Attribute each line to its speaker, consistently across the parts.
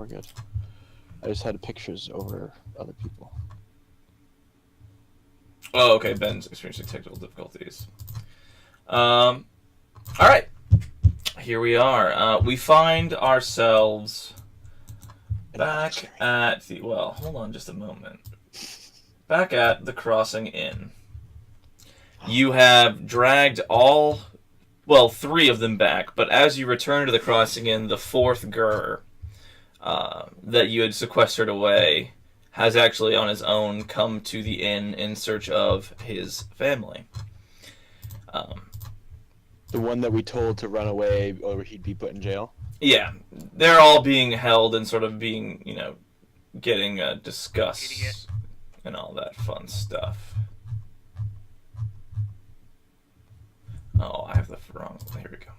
Speaker 1: we're good. I just had pictures over other people.
Speaker 2: Oh, okay. Ben's experiencing technical difficulties. All right. Here we are. We find ourselves back at the... Well, hold on just a moment. Back at the Crossing Inn. You have dragged three of them back, but as you return to the Crossing Inn, the fourth Gur that you had sequestered away has actually on his own come to the inn in search of his family.
Speaker 1: The one that we told to run away or he'd be put in jail?
Speaker 2: Yeah, they're all being held and sort of being, getting discussed and all that fun stuff. Oh, I have the wrong... Here we go.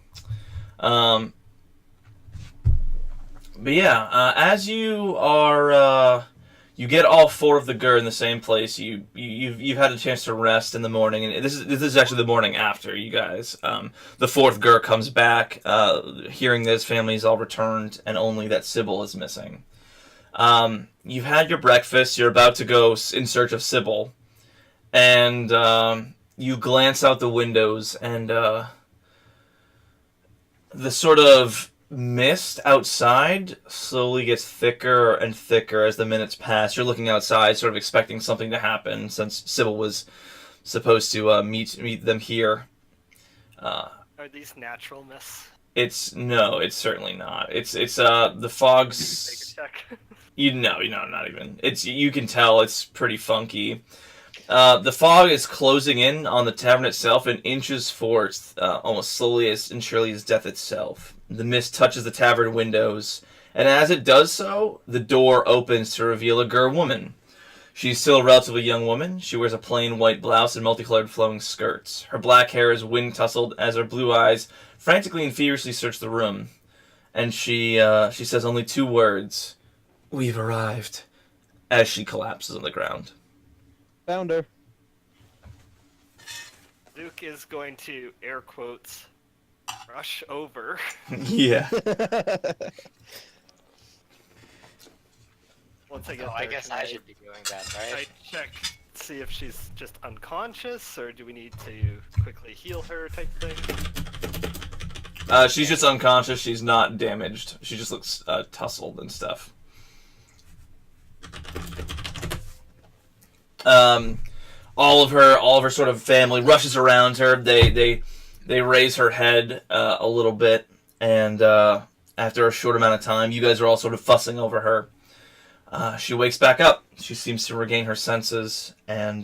Speaker 2: But yeah, as you are... you get all four of the Gur in the same place. You've had a chance to rest in the morning, and this is actually the morning after you guys. The fourth Gur comes back, hearing that his family's all returned, and only that Sybil is missing. You've had your breakfast. You're about to go in search of Sybil, and you glance out the windows, and the sort of mist outside slowly gets thicker and thicker as the minutes pass. You're looking outside, sort of expecting something to happen, since Sybil was supposed to meet them here.
Speaker 3: Are these natural mists?
Speaker 2: It's certainly not. It's the fog's.
Speaker 3: Take a check.
Speaker 2: Not even. You can tell it's pretty funky. The fog is closing in on the tavern itself and inches forth, almost slowly and surely as death itself. The mist touches the tavern windows, and as it does so, the door opens to reveal a Gur woman. She's still a relatively young woman. She wears a plain white blouse and multicolored flowing skirts. Her black hair is wind-tousled as her blue eyes frantically and feverishly search the room. And she says only two words, "We've arrived," as she collapses on the ground.
Speaker 1: Found her.
Speaker 3: Luke is going to, air quotes, rush over.
Speaker 2: Yeah.
Speaker 3: Once I get
Speaker 4: I guess I should be doing that,
Speaker 3: I
Speaker 4: right?
Speaker 3: check, see if she's just unconscious, or do we need to quickly heal her type thing?
Speaker 2: She's just unconscious. She's not damaged. She just looks tousled and stuff. All of her sort of family rushes around her. They raise her head a little bit, and after a short amount of time, you guys are all sort of fussing over her. She wakes back up. She seems to regain her senses, and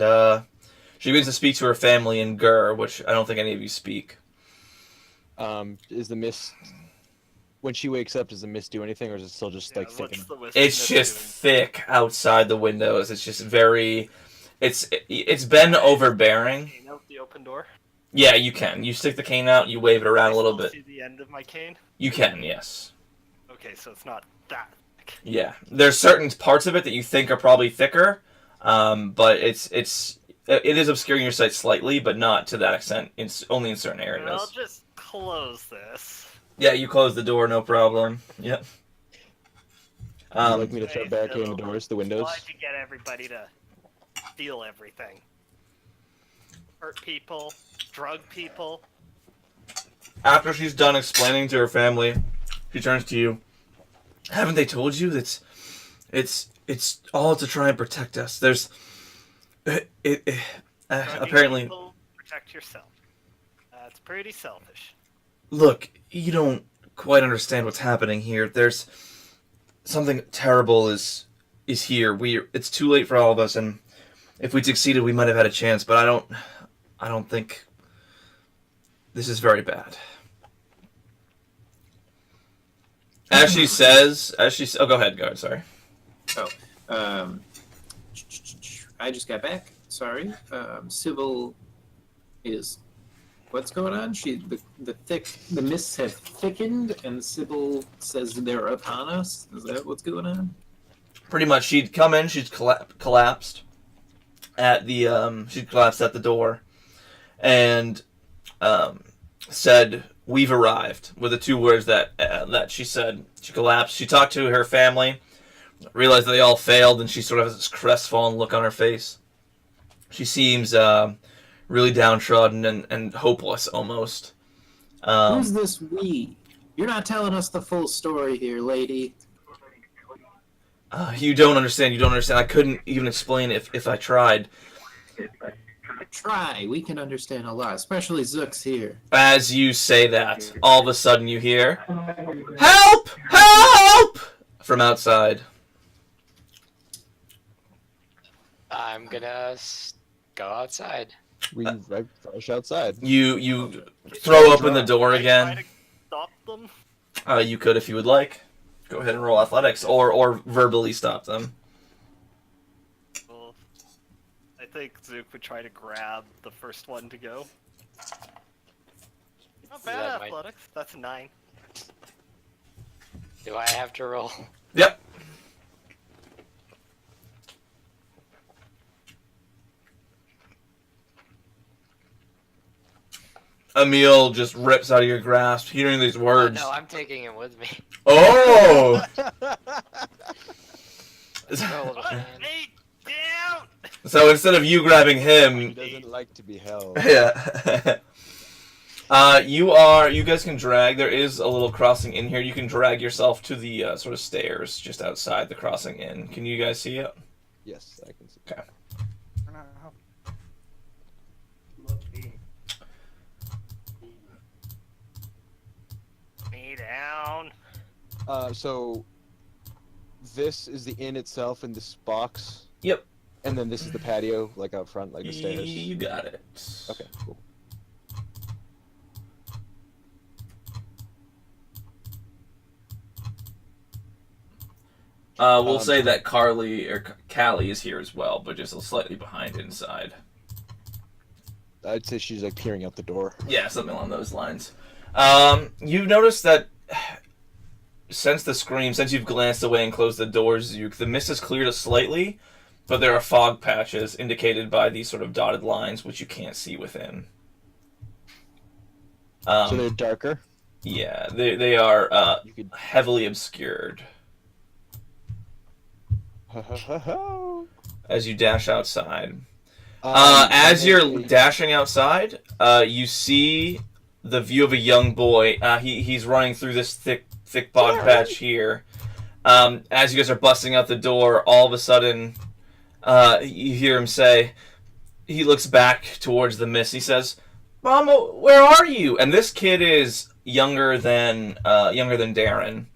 Speaker 2: she begins to speak to her family in Gur, which I don't think any of you speak.
Speaker 1: Is the mist... When she wakes up, does the mist do anything, or is it still just like thick?
Speaker 2: It's just thick outside the windows. It's just very... It's been overbearing.
Speaker 3: Cane out the open door?
Speaker 2: Yeah, you can. You stick the cane out, you wave it around a little bit.
Speaker 3: See the end of my cane?
Speaker 2: You can, yes.
Speaker 3: Okay, so it's not that thick.
Speaker 2: Yeah, there's certain parts of it that you think are probably thicker, but it is obscuring your sight slightly, but not to that extent. It's only in certain areas.
Speaker 3: I'll just close this.
Speaker 2: Yeah, you close the door, no problem. Yep.
Speaker 1: Would you like me to start barricading the doors, the windows?
Speaker 3: Why'd you get everybody to steal everything? Hurt people, drug people.
Speaker 2: After she's done explaining to her family, she turns to you. Haven't they told you that it's all to try and protect us? There's apparently
Speaker 3: People, protect yourself. That's pretty selfish.
Speaker 2: Look, you don't quite understand what's happening here. There's something terrible is here. It's too late for all of us, and if we'd succeeded, we might have had a chance. But I don't think this is very bad. As she says, oh, go ahead, sorry.
Speaker 5: I just got back. Sorry. Sybil is... What's going on? The mists have thickened, and Sybil says they're upon us. Is that what's going on?
Speaker 2: Pretty much, she'd come in. She'd collapsed at the door, and said, "We've arrived," were the two words that she said. She collapsed. She talked to her family, realized that they all failed, and she sort of has this crestfallen look on her face. She seems really downtrodden and hopeless almost.
Speaker 5: Who's this we? You're not telling us the full story here, lady.
Speaker 2: You don't understand. You don't understand. I couldn't even explain if I tried.
Speaker 5: Try. We can understand a lot, especially Zook's here.
Speaker 2: As you say that, all of a sudden you hear, "Help! Help!" from outside.
Speaker 4: I'm gonna go outside.
Speaker 1: We rush outside.
Speaker 2: You throw open the door
Speaker 3: Try
Speaker 2: again.
Speaker 3: to stop them.
Speaker 2: You could if you would like. Go ahead and roll athletics, or verbally stop them.
Speaker 3: Well, I think Zook would try to grab the first one to go. Not bad
Speaker 4: That might-
Speaker 3: athletics. That's a 9.
Speaker 4: Do I have to roll?
Speaker 2: Yep. Emil just rips out of your grasp, hearing these
Speaker 4: Oh,
Speaker 2: words.
Speaker 4: no, I'm taking him with me.
Speaker 2: Oh!
Speaker 4: Roll a hand.
Speaker 3: Hey, down!
Speaker 2: So instead of you grabbing
Speaker 1: He
Speaker 2: him,
Speaker 1: doesn't like to be held.
Speaker 2: yeah. You guys can drag. There is a little crossing in here. You can drag yourself to the sort of stairs just outside the crossing in. Can you guys see it?
Speaker 1: Yes, I can see.
Speaker 2: Okay.
Speaker 3: Me down.
Speaker 1: So this is the inn itself in this box.
Speaker 2: Yep.
Speaker 1: And then this is the patio, like out front, like the stairs.
Speaker 2: You got it.
Speaker 1: Okay, cool.
Speaker 2: We'll say that Callie is here as well, but just slightly behind inside.
Speaker 1: I'd say she's like peering out the door.
Speaker 2: Yeah, something along those lines. You've noticed that since the scream, since you've glanced away and closed the doors, the mist has cleared slightly, but there are fog patches indicated by these sort of dotted lines, which you can't see within.
Speaker 1: So they're darker.
Speaker 2: Yeah, they are
Speaker 1: You could.
Speaker 2: heavily obscured. As you dash outside. As you're dashing outside, you see the view of a young boy. He's running through this thick bog patch here. As you guys are busting out the door, all of a sudden, you hear him say, he looks back towards the mist. He says, "Mama, where are you?" And this kid is younger than Darren,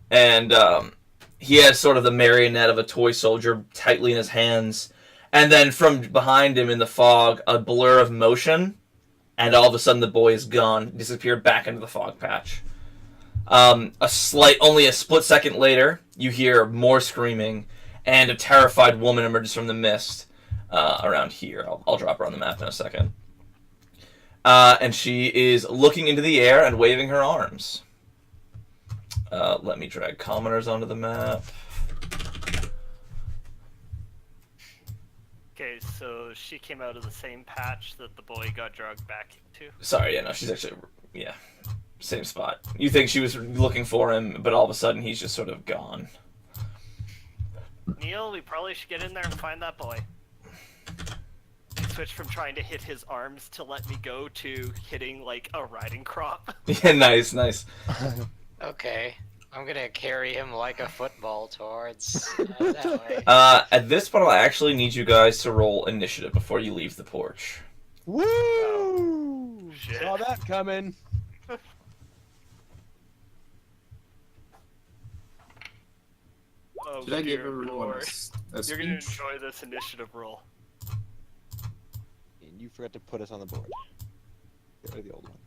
Speaker 2: and he has sort of the marionette of a toy soldier tightly in his hands. And then from behind him in the fog, a blur of motion, and all of a sudden the boy is gone, disappeared back into the fog patch. Only a split second later, you hear more screaming, and a terrified woman emerges from the mist around here. I'll drop her on the map in a second. And she is looking into the air and waving her arms. Let me drag commoners onto the map.
Speaker 3: Okay, so she came out of the same patch that the boy got dragged back into.
Speaker 2: Sorry, yeah, no, she's actually, yeah, same spot. You think she was looking for him, but all of a sudden he's just sort of gone.
Speaker 3: Neil, we probably should get in there and find that boy. Switch from trying to hit his arms to let me go to hitting like a riding crop.
Speaker 2: Yeah, nice.
Speaker 4: Okay. I'm gonna carry him like a football towards that way.
Speaker 2: At this point, I'll actually need you guys to roll initiative before you leave the porch.
Speaker 1: Woo!
Speaker 3: Shit.
Speaker 1: Saw that coming.
Speaker 3: Oh,
Speaker 5: Should I give
Speaker 3: dear
Speaker 5: everyone
Speaker 3: Lord.
Speaker 5: a
Speaker 3: You're gonna
Speaker 5: speech?
Speaker 3: enjoy this initiative roll.
Speaker 1: And you forgot to put us on the board. Get rid of the old one.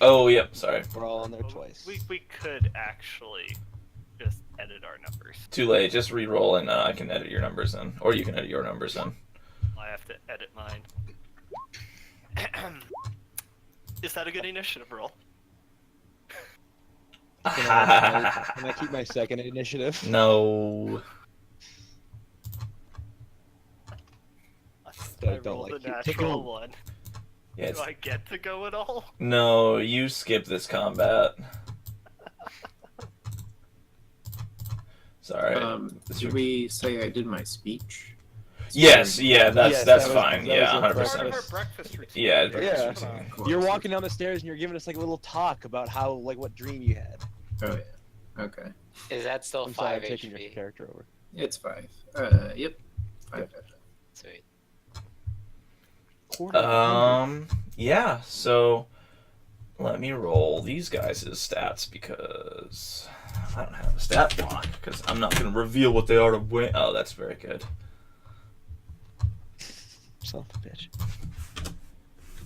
Speaker 2: Oh, yep, sorry.
Speaker 1: We're all on there twice.
Speaker 3: We could actually just edit our numbers.
Speaker 2: Too late, just re-roll and I can edit your numbers in. Or you can edit your numbers in.
Speaker 3: I have to edit mine. Is that a good initiative roll?
Speaker 1: Can I keep my second initiative?
Speaker 2: No.
Speaker 3: I
Speaker 1: don't
Speaker 3: rolled
Speaker 1: like
Speaker 3: a
Speaker 1: you.
Speaker 3: natural one.
Speaker 2: Yeah,
Speaker 3: Do I get to go at all?
Speaker 2: no, you skip this combat. Sorry.
Speaker 5: Did we say I did my speech?
Speaker 2: Yes, yeah, that's
Speaker 1: Yes,
Speaker 2: that's
Speaker 1: that was-
Speaker 2: fine.
Speaker 1: that
Speaker 2: Yeah,
Speaker 1: was
Speaker 2: 100%.
Speaker 1: your
Speaker 3: Part of our
Speaker 1: Breakfast.
Speaker 3: breakfast routine.
Speaker 2: Yeah,
Speaker 3: Come
Speaker 1: yeah.
Speaker 3: on.
Speaker 5: Of course.
Speaker 1: You're walking down the stairs and you're giving us like a little talk about how like what dream you had.
Speaker 5: Oh yeah. Okay.
Speaker 4: Is that still
Speaker 1: I'm sorry,
Speaker 4: 5
Speaker 1: I'm taking your
Speaker 4: HP?
Speaker 1: character over.
Speaker 5: It's 5. Yep. 5.
Speaker 4: Sweet.
Speaker 2: Yeah, so let me roll these guys' stats because I don't have a stat block because I'm not going to reveal what they are to win. Oh, that's very good.
Speaker 1: Son of a bitch.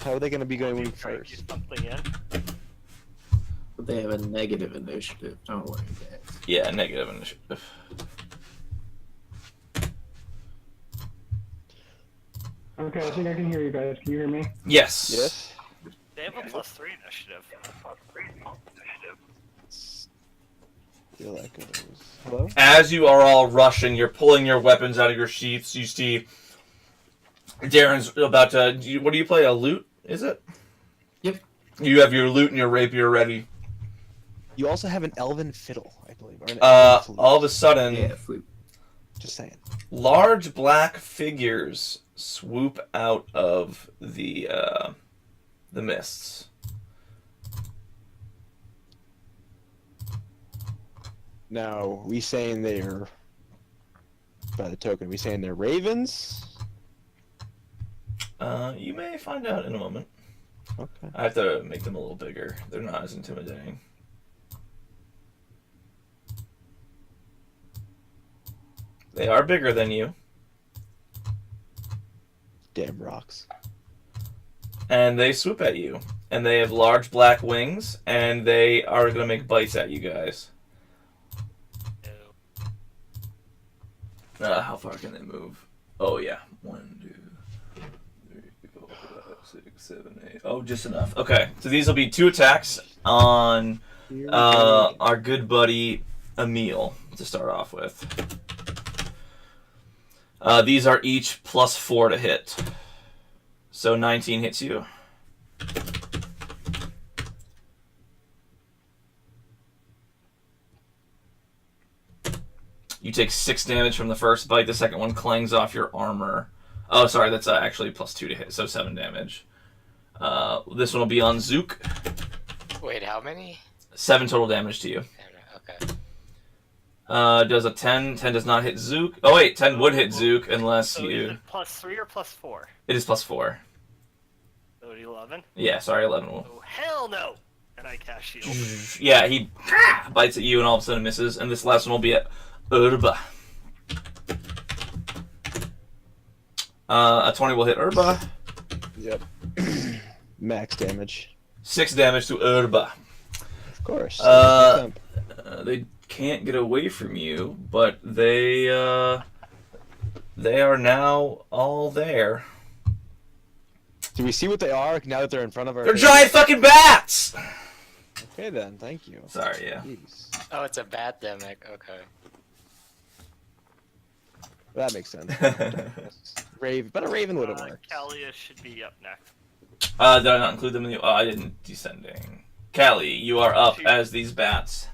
Speaker 1: How are they gonna be going
Speaker 3: You
Speaker 1: in
Speaker 3: try to
Speaker 1: first?
Speaker 3: do something in.
Speaker 5: But they have a negative initiative. Don't worry, guys.
Speaker 2: Yeah, negative initiative.
Speaker 6: Okay, I think I can hear you guys. Can you hear me?
Speaker 2: Yes.
Speaker 1: Yes.
Speaker 3: They have a +3 initiative.
Speaker 1: Feel that goes. Hello?
Speaker 2: As you are all rushing, you're pulling your weapons out of your sheaths. You see Darren's about to. What do you play? A lute? Is it?
Speaker 5: Yep.
Speaker 2: You have your lute and your rapier ready.
Speaker 1: You also have an elven fiddle, I believe. Or an elven flute.
Speaker 2: All of a sudden,
Speaker 5: Yeah, flute.
Speaker 1: Just saying.
Speaker 2: large black figures swoop out of the mists.
Speaker 1: Now, we saying they're by the token. We saying they're ravens?
Speaker 2: You may find out in a moment.
Speaker 1: Okay.
Speaker 2: I have to make them a little bigger. They're not as intimidating. They are bigger than you,
Speaker 1: Damn rocks.
Speaker 2: and they swoop at you. And they have large black wings, and they are going to make bites at you guys.
Speaker 3: No.
Speaker 2: How far can they move? Oh, yeah. 1, 2, 3, 4, 5, 6, 7, 8. Oh, just enough. Okay, so these will be 2 attacks on
Speaker 6: Here we go.
Speaker 2: our good buddy Emil to start off with. These are each +4 to hit. So 19 hits you. You take 6 damage from the first bite. The second one clangs off your armor. Oh, sorry, that's actually +2 to hit, so 7 damage. This one will be on Zook.
Speaker 4: Wait, how many?
Speaker 2: 7 total damage to you.
Speaker 4: Okay.
Speaker 2: Does a 10? 10 does not hit Zook. Oh wait, 10 would hit Zook unless
Speaker 3: So is
Speaker 2: you.
Speaker 3: it +3 or +4?
Speaker 2: It is +4.
Speaker 3: So 11?
Speaker 2: Yeah, sorry, 11 will.
Speaker 3: Oh, hell no! And I cast shield.
Speaker 2: Yeah, he bites at you and all of a sudden misses. And this last one will be at Urba. A 20 will hit Urba.
Speaker 1: Yep. Max damage.
Speaker 2: 6 damage to Urba.
Speaker 1: Of course.
Speaker 2: They can't get away from you, but they are now all there.
Speaker 1: Do we see what they are now that they're in front of our
Speaker 2: They're
Speaker 1: faces?
Speaker 2: giant fucking bats!
Speaker 1: Okay then, thank you.
Speaker 2: Sorry, yeah.
Speaker 1: Jeez.
Speaker 4: Oh, it's a bat demic. Okay.
Speaker 1: That makes sense. But a raven would have worked.
Speaker 3: Kalia should be up next.
Speaker 2: Did I not include them in the... Oh, I didn't. Descending. Callie, you are up as these bats.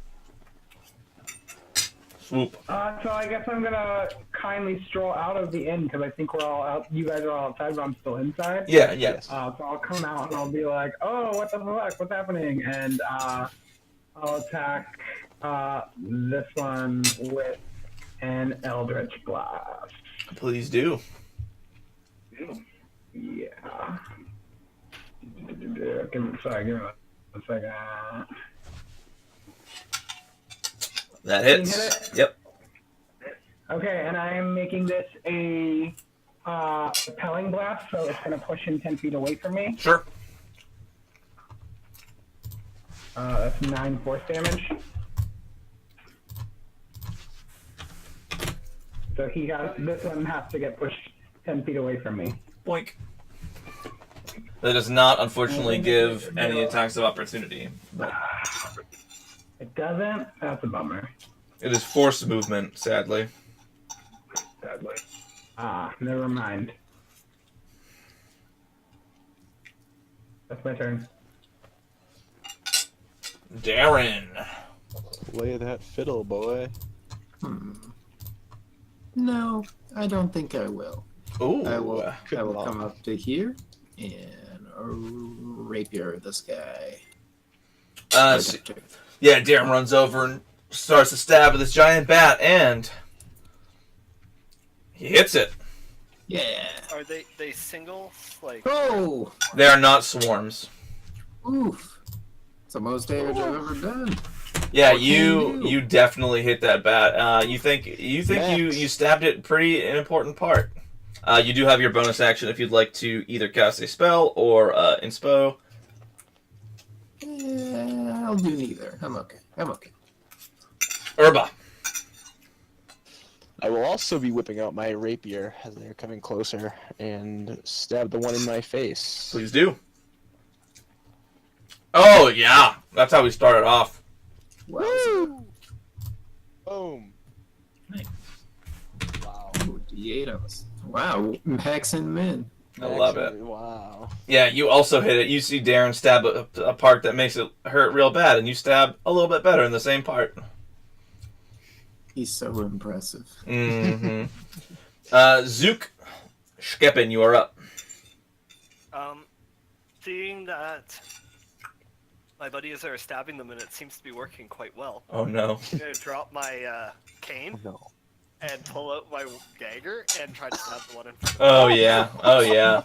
Speaker 2: Swoop.
Speaker 6: So I guess I'm gonna kindly stroll out of the inn because I think we're all out. You guys are all outside, but I'm still inside.
Speaker 2: Yeah.
Speaker 1: Yes.
Speaker 6: So I'll come out and I'll be like, "Oh, what the fuck? What's happening?" And I'll attack this one with an Eldritch Blast.
Speaker 2: Please do.
Speaker 6: Yeah. Give me a second.
Speaker 2: That
Speaker 6: 15
Speaker 2: hits.
Speaker 6: hit it?
Speaker 2: Yep.
Speaker 6: Okay, and I am making this a repelling blast, so it's going to push him 10 feet away from me.
Speaker 2: Sure.
Speaker 6: That's 9 force damage. So this one has to get pushed 10 feet away from me.
Speaker 2: Boink. That does not, unfortunately, give any attacks of opportunity. But
Speaker 6: It doesn't? That's a bummer.
Speaker 2: it is forced movement, sadly.
Speaker 6: Never mind. That's my turn.
Speaker 2: Darren.
Speaker 1: Play that fiddle, boy.
Speaker 5: No, I don't think I will.
Speaker 2: Ooh.
Speaker 5: I will
Speaker 1: good luck.
Speaker 5: come up to here and rapier this guy.
Speaker 2: So- yeah, Darren runs over and starts to stab with this giant bat, and he hits it.
Speaker 5: Yeah.
Speaker 3: Are they singles? Like,
Speaker 5: Oh!
Speaker 2: They are not swarms.
Speaker 5: Oof. It's the most damage I've ever done.
Speaker 2: Yeah,
Speaker 5: What can
Speaker 2: you
Speaker 5: you do?
Speaker 2: definitely hit that bat. You think you
Speaker 1: Max.
Speaker 2: stabbed it pretty an important part. You do have your bonus action if you'd like to either cast a spell or inspo.
Speaker 5: Yeah, I'll do neither. I'm okay.
Speaker 2: Urba.
Speaker 1: I will also be whipping out my rapier as they're coming closer and stab the one in my face.
Speaker 2: Please do. Oh yeah, that's how we started off.
Speaker 5: Wowza.
Speaker 1: Boom.
Speaker 5: Nice.
Speaker 1: Wow.
Speaker 5: Ooh, D8 on us. Wow, Max and Min.
Speaker 2: I love it.
Speaker 1: Wow.
Speaker 2: Yeah, you also hit it. You see Darren stab a part that makes it hurt real bad, and you stab a little bit better in the same part.
Speaker 5: He's so impressive.
Speaker 2: Mm-hmm. Zook Shkepen, you are up.
Speaker 3: seeing that my buddies are stabbing them and it seems to be working quite well,
Speaker 2: Oh no.
Speaker 3: I'm gonna drop my cane
Speaker 1: No.
Speaker 3: and pull out my dagger and try to stab the one in front of
Speaker 2: Oh yeah. Oh yeah.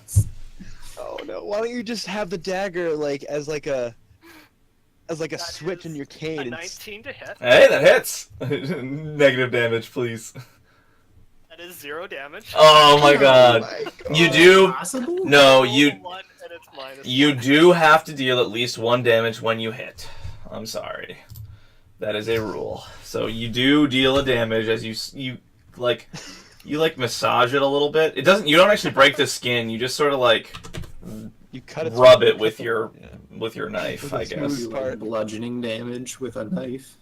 Speaker 1: Oh no! Why don't you just have the dagger as a
Speaker 3: That
Speaker 1: switch
Speaker 3: is
Speaker 1: in your cane?
Speaker 3: a
Speaker 1: And
Speaker 3: 19 to hit.
Speaker 2: Hey, that hits. Negative damage, please.
Speaker 3: That is 0 damage.
Speaker 2: Oh my god. You do.
Speaker 5: Possible?
Speaker 2: No,
Speaker 3: Roll
Speaker 2: you.
Speaker 3: 1 and it's minus
Speaker 2: You
Speaker 3: 1.
Speaker 2: do have to deal at least 1 damage when you hit. I'm sorry. That is a rule. So you do deal a damage as you massage it a little bit. You don't actually break the skin. You just sort of
Speaker 1: you cut it.
Speaker 2: rub
Speaker 1: through-
Speaker 2: it with
Speaker 1: cut the-
Speaker 2: your
Speaker 1: yeah.
Speaker 2: with your knife,
Speaker 1: With
Speaker 2: I
Speaker 1: a smooth-
Speaker 2: guess.
Speaker 5: Like bludgeoning damage with a knife.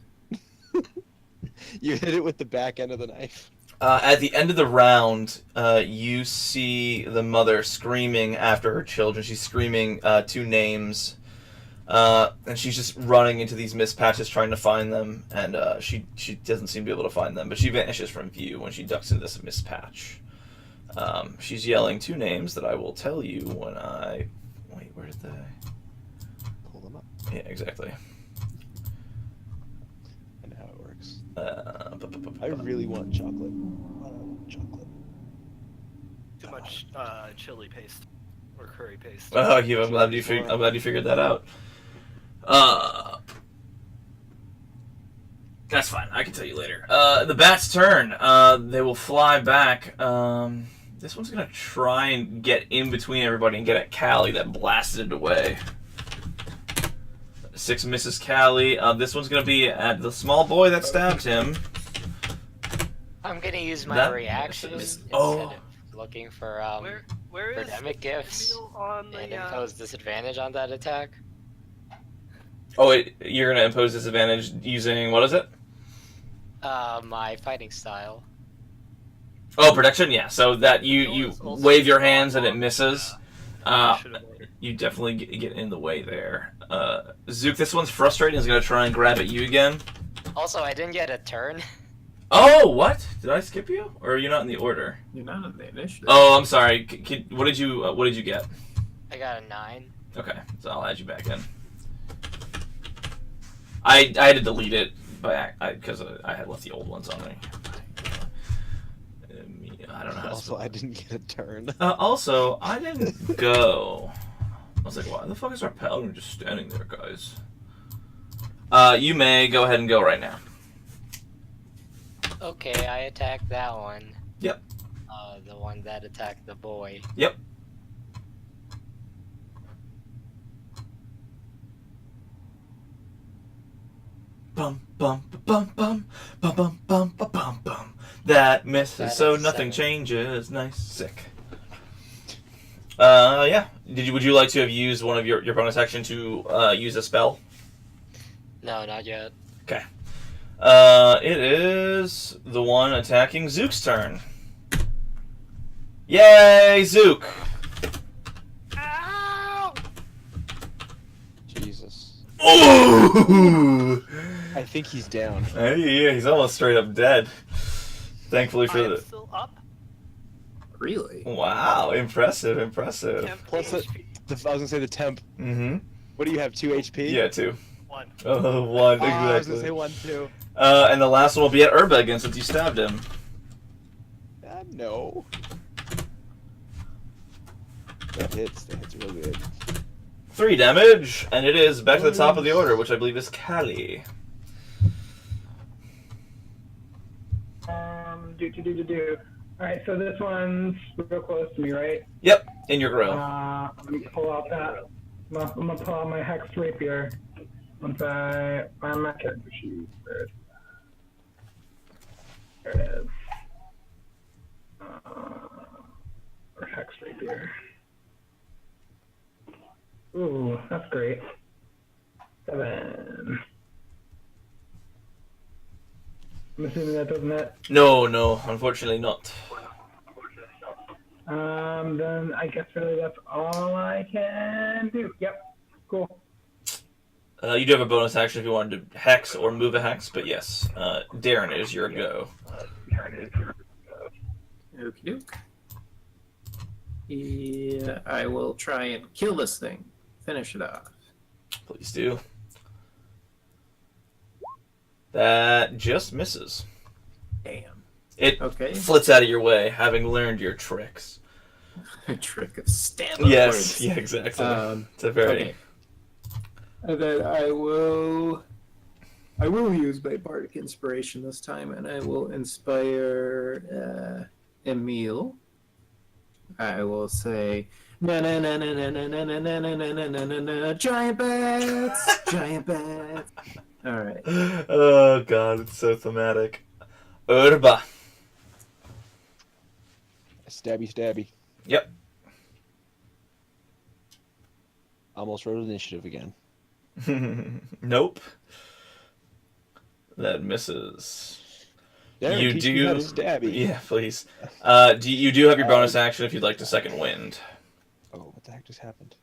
Speaker 1: You hit it with the back end of the knife.
Speaker 2: At the end of the round, you see the mother screaming after her children. She's screaming 2 names, and she's just running into these mist patches trying to find them. And she doesn't seem to be able to find them, but she vanishes from view when she ducks into this mist patch. She's yelling 2 names that I will tell you when I wait. Where did they?
Speaker 1: Pull them up.
Speaker 2: Yeah, exactly.
Speaker 1: I know how it works.
Speaker 2: I
Speaker 1: I really want chocolate. I want chocolate.
Speaker 3: Too much chili paste or curry paste.
Speaker 2: Oh, I'm glad you figured that out. That's fine. I can tell you later. The bat's turn. They will fly back. This one's gonna try and get in between everybody and get at Callie that blasted it away. 6 misses Callie. This one's gonna be at the small boy that stabbed him.
Speaker 4: I'm gonna use my
Speaker 2: That
Speaker 4: reaction
Speaker 2: misses.
Speaker 4: instead
Speaker 2: Oh.
Speaker 4: of looking for
Speaker 3: Where is
Speaker 4: Birdemic gifts
Speaker 3: Emil on
Speaker 4: and
Speaker 3: the
Speaker 4: impose disadvantage on that attack.
Speaker 2: Oh wait, you're gonna impose disadvantage using what is it?
Speaker 4: My fighting style.
Speaker 2: Oh, protection. Yeah. So that you
Speaker 3: It's also
Speaker 2: wave your hands and it misses.
Speaker 3: I should have ordered.
Speaker 2: You definitely get in the way there. Zook, this one's frustrating. He's gonna try and grab at you again.
Speaker 4: Also, I didn't get a turn.
Speaker 2: Oh, what? Did I skip you, or are you not in the order?
Speaker 5: You're not in the initiative.
Speaker 2: Oh, I'm sorry. What did you get?
Speaker 4: I got a 9.
Speaker 2: Okay, so I'll add you back in. I had to delete it because I had left the old ones on me. I don't know how to
Speaker 1: Also,
Speaker 2: spell
Speaker 1: I
Speaker 2: it.
Speaker 1: didn't get a turn.
Speaker 2: Also, I didn't go. I was like, why the fuck is our paladin just standing there, guys? You may go ahead and go right now.
Speaker 4: Okay, I attacked that one.
Speaker 2: Yep.
Speaker 4: The one that attacked the boy.
Speaker 2: Yep. Bum bum bum bum bum bum bum bum bum bum. That misses,
Speaker 4: That
Speaker 2: so
Speaker 4: is
Speaker 2: nothing
Speaker 4: 7.
Speaker 2: changes. Nice, sick. Yeah. Would you like to have used one of your bonus action to use a spell?
Speaker 4: No, not yet.
Speaker 2: Okay. It is the one attacking Zook's turn. Yay, Zook!
Speaker 3: Ow!
Speaker 2: Ooh!
Speaker 1: I think he's down.
Speaker 2: Yeah, he's almost straight up dead. Thankfully
Speaker 3: I
Speaker 2: for
Speaker 3: am
Speaker 2: the.
Speaker 3: still up.
Speaker 5: Really?
Speaker 2: Wow, impressive.
Speaker 3: 10
Speaker 1: Plus the,
Speaker 3: HP.
Speaker 1: I was gonna say the temp.
Speaker 2: Mm-hmm.
Speaker 1: What do you have? 2 HP?
Speaker 2: Yeah, 2.
Speaker 3: 1.
Speaker 2: Oh, 1, exactly.
Speaker 1: I was gonna say 1 too.
Speaker 2: And the last one will be at Urba again since you stabbed him.
Speaker 1: No. That hits. That hits real good.
Speaker 2: 3 damage, and it is back to the top of the order, which I believe is Callie.
Speaker 6: All right, so this one's real close to me, right?
Speaker 2: Yep, in your grill.
Speaker 6: I'm gonna pull out that. I'm gonna pull out my hex rapier. Once I find my character sheet. There it is. Or hex rapier. Ooh, that's great. 7. I'm assuming that doesn't hit.
Speaker 2: No, unfortunately not.
Speaker 6: Then I guess really that's all I can do. Yep, cool.
Speaker 2: You do have a bonus action if you wanted to hex or move a hex, but yes, Darren, it is your go.
Speaker 5: Okie doke. Yeah, I will try and kill this thing. Finish it off.
Speaker 2: Please do. That just misses.
Speaker 5: Damn.
Speaker 2: It
Speaker 5: Okay.
Speaker 2: flits out of your way, having learned your tricks.
Speaker 5: A trick of stab.
Speaker 2: Yes, yeah, exactly. It's a very...
Speaker 5: Okay. And then I will use my bardic inspiration this time, and I will inspire Emil. I will say, na na na na na na na na na na na na na na giant bats, giant bats. All right.
Speaker 2: Oh god, it's so thematic. Urba.
Speaker 1: Stabby.
Speaker 2: Yep.
Speaker 1: Almost wrote initiative again.
Speaker 2: Nope. That misses.
Speaker 1: Darren,
Speaker 2: You
Speaker 1: teach
Speaker 2: do.
Speaker 1: me how to stabby.
Speaker 2: Yeah, please. You do have your bonus action if you'd like to second wind.
Speaker 1: Oh, what the heck just happened?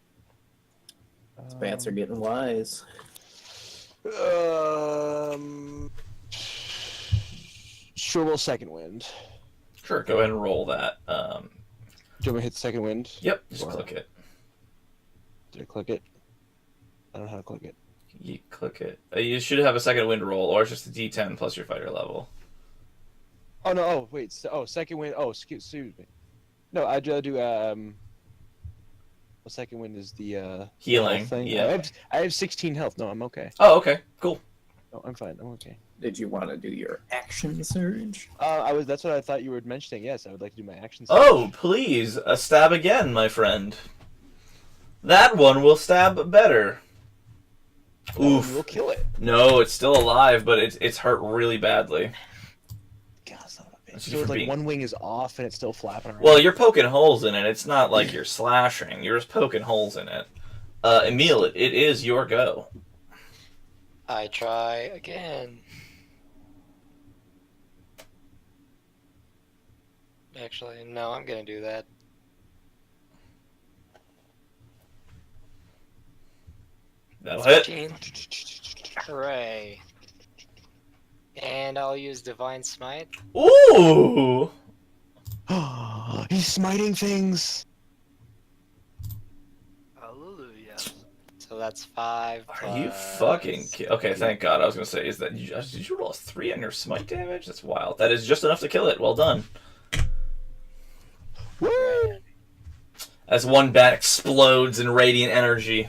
Speaker 5: Bats are getting wise.
Speaker 1: Sure, we'll second wind.
Speaker 2: Sure, go ahead and roll that.
Speaker 1: Do you want me to hit second wind?
Speaker 2: Yep, just
Speaker 1: Or-
Speaker 2: click it.
Speaker 1: Did I click it? I don't know how to click it.
Speaker 2: You click it. You should have a second wind roll, or it's just a D10 plus your fighter level.
Speaker 1: Oh no! Oh wait! Second wind. Oh, excuse me. No, I do. Well, second wind is the
Speaker 2: Healing,
Speaker 1: health thing.
Speaker 2: yeah.
Speaker 1: I have 16 health. No, I'm okay.
Speaker 2: Oh, okay, cool.
Speaker 1: No, I'm fine. I'm okay.
Speaker 5: Did you want to do your action surge?
Speaker 1: That's what I thought you were mentioning. Yes, I would like to do my action.
Speaker 2: Oh, please, a stab again, my friend. That one will stab better. Oof.
Speaker 1: We'll kill it.
Speaker 2: No, it's still alive, but it's hurt really badly.
Speaker 1: God, son of a bitch.
Speaker 2: That's
Speaker 1: So
Speaker 2: just
Speaker 1: it's
Speaker 2: for
Speaker 1: like
Speaker 2: being-
Speaker 1: one wing is off and it's still flapping around.
Speaker 2: Well, you're poking holes in it. It's not like you're slashing. You're just poking holes in it. Emil, it is your go.
Speaker 4: I try again. Actually, no, I'm gonna do that.
Speaker 2: That'll hit.
Speaker 4: 15. Hooray. And I'll use Divine Smite.
Speaker 2: Ooh!
Speaker 1: He's smiting things.
Speaker 3: Hallelujah.
Speaker 4: So that's 5.
Speaker 2: Are you
Speaker 4: plus-
Speaker 2: fucking Okay, thank God. I was gonna say, did you roll a 3 on your smite damage? That's wild. That is just enough to kill it. Well done.
Speaker 1: Woo!
Speaker 2: As one bat explodes in radiant energy.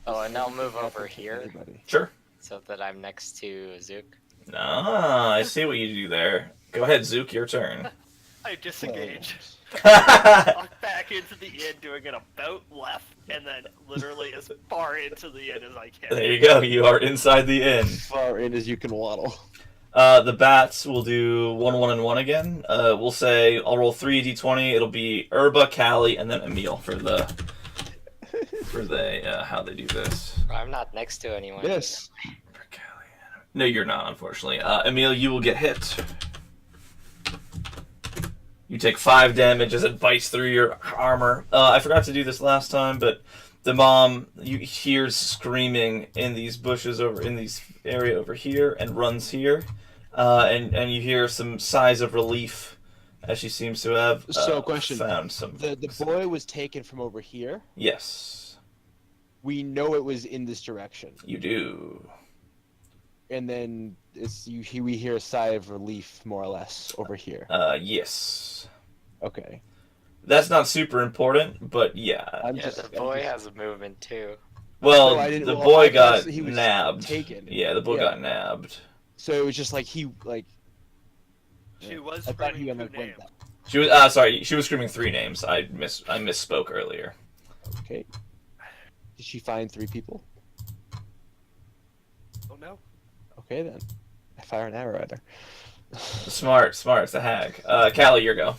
Speaker 4: Oh, and I'll move over here
Speaker 1: Everybody.
Speaker 2: Sure.
Speaker 4: so that I'm next to Zook.
Speaker 2: Ah, I see what you do there. Go ahead, Zook, your turn.
Speaker 3: I disengage.
Speaker 2: There
Speaker 3: Walk back into the inn, doing an about left, and then literally as far into the inn as I can.
Speaker 2: you go. You are inside the inn.
Speaker 1: Far in as you can waddle.
Speaker 2: The bats will do 1, 1, and 1 again. We'll say I'll roll 3d20. It'll be Urba, Callie, and then Emil for the how they do this.
Speaker 4: I'm not next to anyone.
Speaker 1: Yes.
Speaker 2: No, you're not, unfortunately. Emil, you will get hit. You take 5 damage as it bites through your armor. I forgot to do this last time, but The mom you hears screaming in these bushes over in these area over here and runs here, and you hear some sighs of relief as she seems to have
Speaker 1: So, question:
Speaker 2: found some.
Speaker 1: the boy was taken from over here.
Speaker 2: Yes,
Speaker 1: We know it was in this direction,
Speaker 2: you do.
Speaker 1: and then we hear a sigh of relief, more or less, over here.
Speaker 2: Yes.
Speaker 1: Okay.
Speaker 2: That's not super important, but yeah.
Speaker 4: Yeah, the boy has a movement too.
Speaker 2: Well,
Speaker 1: No, I didn't-
Speaker 2: the
Speaker 1: well,
Speaker 2: boy
Speaker 1: I
Speaker 2: got
Speaker 1: thought he was
Speaker 2: nabbed.
Speaker 1: taken.
Speaker 2: Yeah, the boy
Speaker 1: Yeah.
Speaker 2: got nabbed.
Speaker 1: So it was just like he like.
Speaker 3: She was
Speaker 1: I thought he
Speaker 3: screaming
Speaker 1: like
Speaker 3: two
Speaker 1: went
Speaker 3: names.
Speaker 1: that.
Speaker 2: She was sorry. She was screaming 3 names. I misspoke earlier.
Speaker 1: Okay. Did she find 3 people?
Speaker 3: Oh no.
Speaker 1: Okay then. I fire an arrow at her.
Speaker 2: Smart. It's the hag. Callie, your go.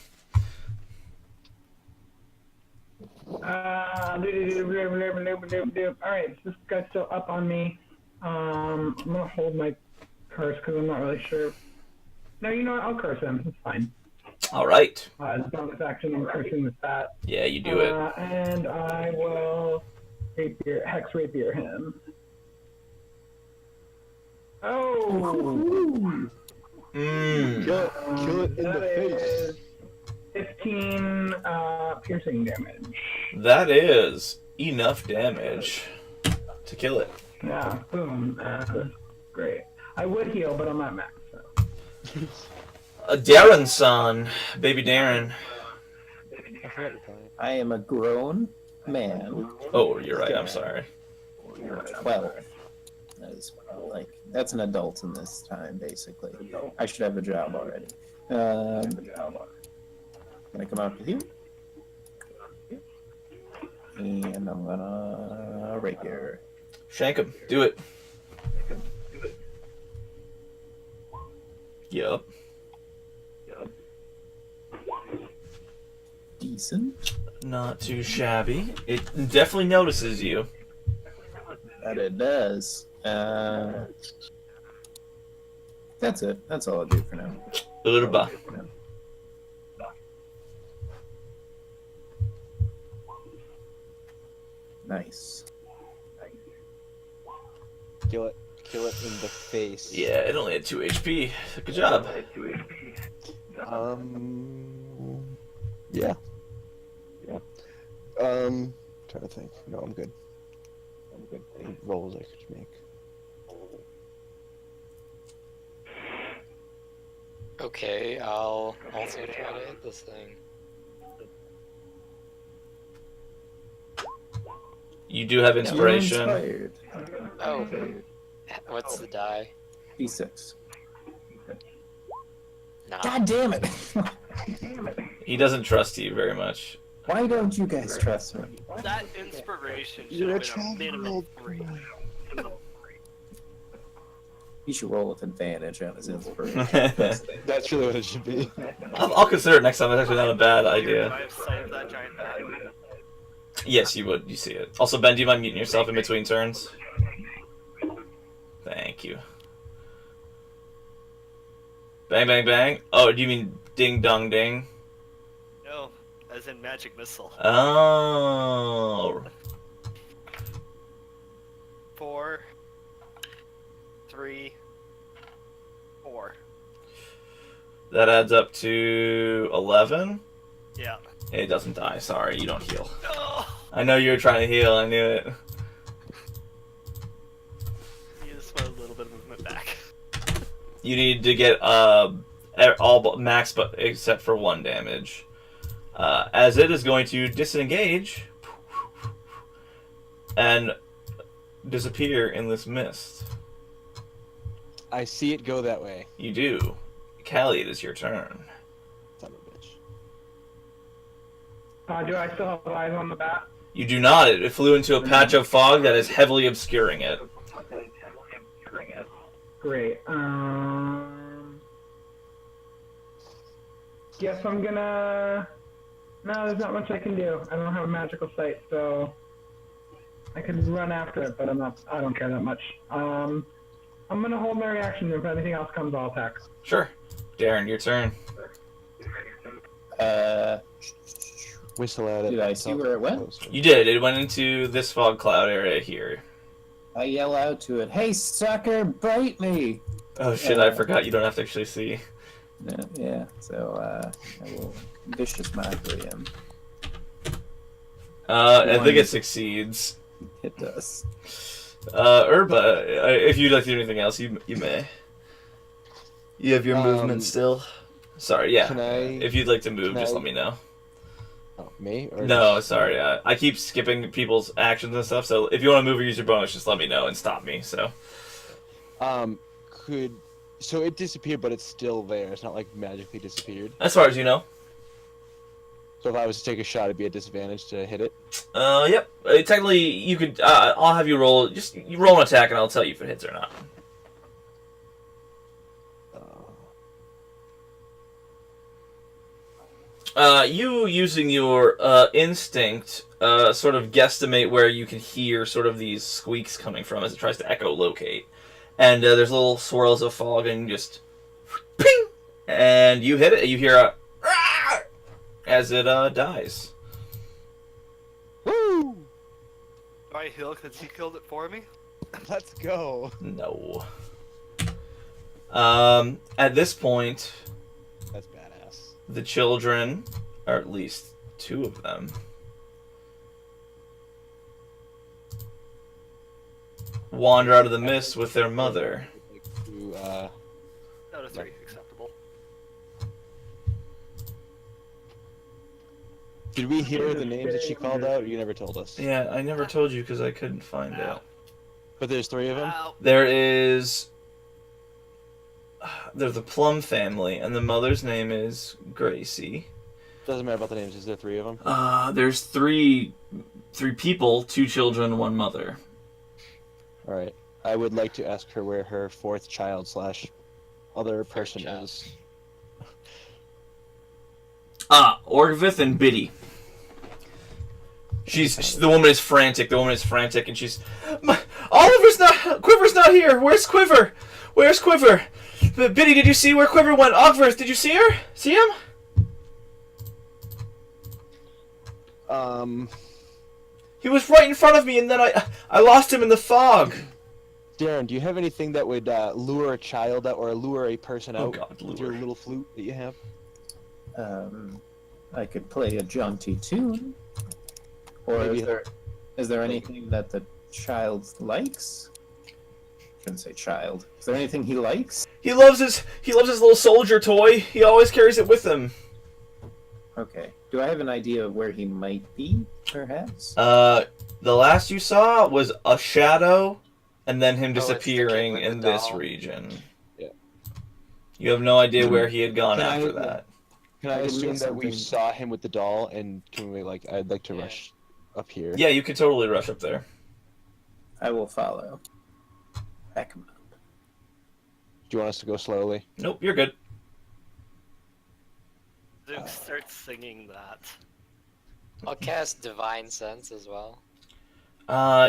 Speaker 6: Alright, this guy's still up on me. I'm gonna hold my curse because I'm not really sure. No, you know what? I'll curse him. It's fine.
Speaker 2: All right.
Speaker 6: As bonus action, I'm cursing with that.
Speaker 2: Yeah, you do it.
Speaker 6: And I will hex rapier him. Oh!
Speaker 2: Mm.
Speaker 1: Kill it in the
Speaker 6: That
Speaker 1: face.
Speaker 6: is 15 piercing damage.
Speaker 2: That is enough damage to kill it.
Speaker 6: Yeah, boom. Great. I would heal, but I'm not max. So.
Speaker 2: Darren's son, baby Darren.
Speaker 1: I forgot your plan.
Speaker 5: I am a grown man.
Speaker 2: Oh, you're right. I'm sorry.
Speaker 5: 12. That is that's an adult in this time, basically. I should have a job already. Gonna come out to here. And I'm gonna rapier.
Speaker 2: Shank him. Do it. Yup.
Speaker 5: Decent.
Speaker 2: Not too shabby. It definitely notices you.
Speaker 5: That it does. That's it. That's all I'll do for now.
Speaker 2: Urba.
Speaker 5: Nice.
Speaker 1: Kill it in the face.
Speaker 2: Yeah, it only had 2 HP. Good job.
Speaker 1: Yeah. Trying to think. No, I'm good. Any rolls I could make.
Speaker 4: Okay, I'll also try to hit this thing.
Speaker 2: You do have inspiration.
Speaker 5: You're inspired.
Speaker 4: Oh, what's the die?
Speaker 5: D6.
Speaker 4: Nah.
Speaker 5: God damn it!
Speaker 2: He doesn't trust you very much.
Speaker 5: Why don't you guys trust me?
Speaker 3: That inspiration should
Speaker 1: You're a
Speaker 3: have been a minimum 3.
Speaker 5: He should roll with advantage on his inspiration.
Speaker 1: That's really what it should be.
Speaker 2: I'll consider it next time. It's actually not a bad
Speaker 3: I
Speaker 2: idea.
Speaker 3: have sight of that giant bag.
Speaker 2: Yes, you would. You see it. Also, Ben, do you mind muting yourself in between turns? Thank you. Bang, bang, bang. Oh, do you mean ding, dong, ding?
Speaker 3: No, as in magic missile.
Speaker 2: Oh.
Speaker 3: 4, 3, 4.
Speaker 2: That adds up to 11?
Speaker 3: Yeah.
Speaker 2: It doesn't die. Sorry, you don't heal.
Speaker 3: No!
Speaker 2: I know you were trying to heal. I knew it.
Speaker 3: You just want a little bit of movement back.
Speaker 2: You need to get all max but except for 1 damage. As it is going to disengage and disappear in this mist.
Speaker 1: I see it go that way.
Speaker 2: You do. Callie, it is your turn.
Speaker 1: Son of a bitch.
Speaker 6: Do I still have eyes on the bat?
Speaker 2: You do not. It flew into a patch of fog that is heavily obscuring it.
Speaker 6: Great. Guess I'm gonna. No, there's not much I can do. I don't have a magical sight, so I could run after it, but I don't care that much. I'm gonna hold my reaction. If anything else comes, I'll attack.
Speaker 2: Sure. Darren, your turn.
Speaker 1: whistle at it.
Speaker 5: Did I see where it went?
Speaker 1: Closer.
Speaker 2: You did. It went into this fog cloud area here.
Speaker 5: I yell out to it, "Hey, sucker, bite me!"
Speaker 2: Oh shit! I forgot. You don't have to actually see.
Speaker 5: Yeah. So I will vicious mockery him.
Speaker 2: I think it succeeds.
Speaker 5: It does.
Speaker 2: Urba, if you'd like to do anything else, you may. You have your movement still. Sorry, yeah.
Speaker 1: Can I?
Speaker 2: If you'd like to move, just
Speaker 1: I-
Speaker 2: let me know.
Speaker 1: Oh, me? Or
Speaker 2: No, sorry. I keep skipping people's actions and stuff. So if you want to move or use your bonus, just let me know and stop me. So.
Speaker 1: So it disappeared, but it's still there. It's not like magically disappeared.
Speaker 2: As far as you know.
Speaker 1: So if I was to take a shot, it'd be a disadvantage to hit it.
Speaker 2: Yep. Technically, you could. I'll have you roll. Just you roll an attack, and I'll tell you if it hits or not. You using your instinct, sort of guesstimate where you can hear sort of these squeaks coming from as it tries to echolocate, and there's little swirls of fog and just ping, and you hit it. You hear a "Rah!" as it dies.
Speaker 1: Woo!
Speaker 3: Do I heal because he killed it for me?
Speaker 1: Let's go.
Speaker 2: No. At this point,
Speaker 1: That's badass.
Speaker 2: the children, or at least two of them, wander out of the mist with their mother.
Speaker 3: Out of 3, acceptable.
Speaker 1: Did we hear the names that she called out? Or you never told us.
Speaker 2: Yeah, I never told you because I couldn't find out.
Speaker 1: But there's 3 of them.
Speaker 3: Ow.
Speaker 2: There's the Plum family, and the mother's name is Gracie.
Speaker 1: Doesn't matter about the names. Is there 3 of them?
Speaker 2: There's three people, 2 children, 1 mother.
Speaker 1: All right. I would like to ask her where her 4th child / other person
Speaker 4: child.
Speaker 1: is.
Speaker 2: Orgvith and Biddy. The woman is frantic. And she's, Quiver's not here. Where's Quiver? Biddy, did you see where Quiver went? Orgvith, did you see her? See him? He was right in front of me, and then I lost him in the fog.
Speaker 1: Darren, do you have anything that would lure a child out or lure a person out?
Speaker 2: Oh God,
Speaker 1: with your
Speaker 2: lure.
Speaker 1: little flute that you have?
Speaker 5: I could play a jaunty tune. Or
Speaker 1: Maybe-
Speaker 5: is there anything that the child likes? Shouldn't say child. Is there anything he likes?
Speaker 2: He loves his little soldier toy. He always carries it with him.
Speaker 5: Okay. Do I have an idea of where he might be, perhaps?
Speaker 2: The last you saw was a shadow, and then him
Speaker 4: it's the kid
Speaker 2: disappearing
Speaker 4: with the
Speaker 2: in this
Speaker 4: doll.
Speaker 2: region.
Speaker 1: Yeah.
Speaker 2: You have no idea where he had gone
Speaker 1: Can
Speaker 2: after
Speaker 1: I-
Speaker 2: that.
Speaker 1: Can I
Speaker 5: I can
Speaker 1: assume
Speaker 5: get
Speaker 1: that we
Speaker 5: something-
Speaker 1: saw him with the doll, and can we I'd like to
Speaker 4: Yeah.
Speaker 1: rush up here.
Speaker 2: Yeah, you could totally rush up there.
Speaker 5: I will follow. Back him up.
Speaker 1: Do you want us to go slowly?
Speaker 2: Nope, you're good.
Speaker 3: Duke starts singing that.
Speaker 4: I'll cast Divine Sense as well.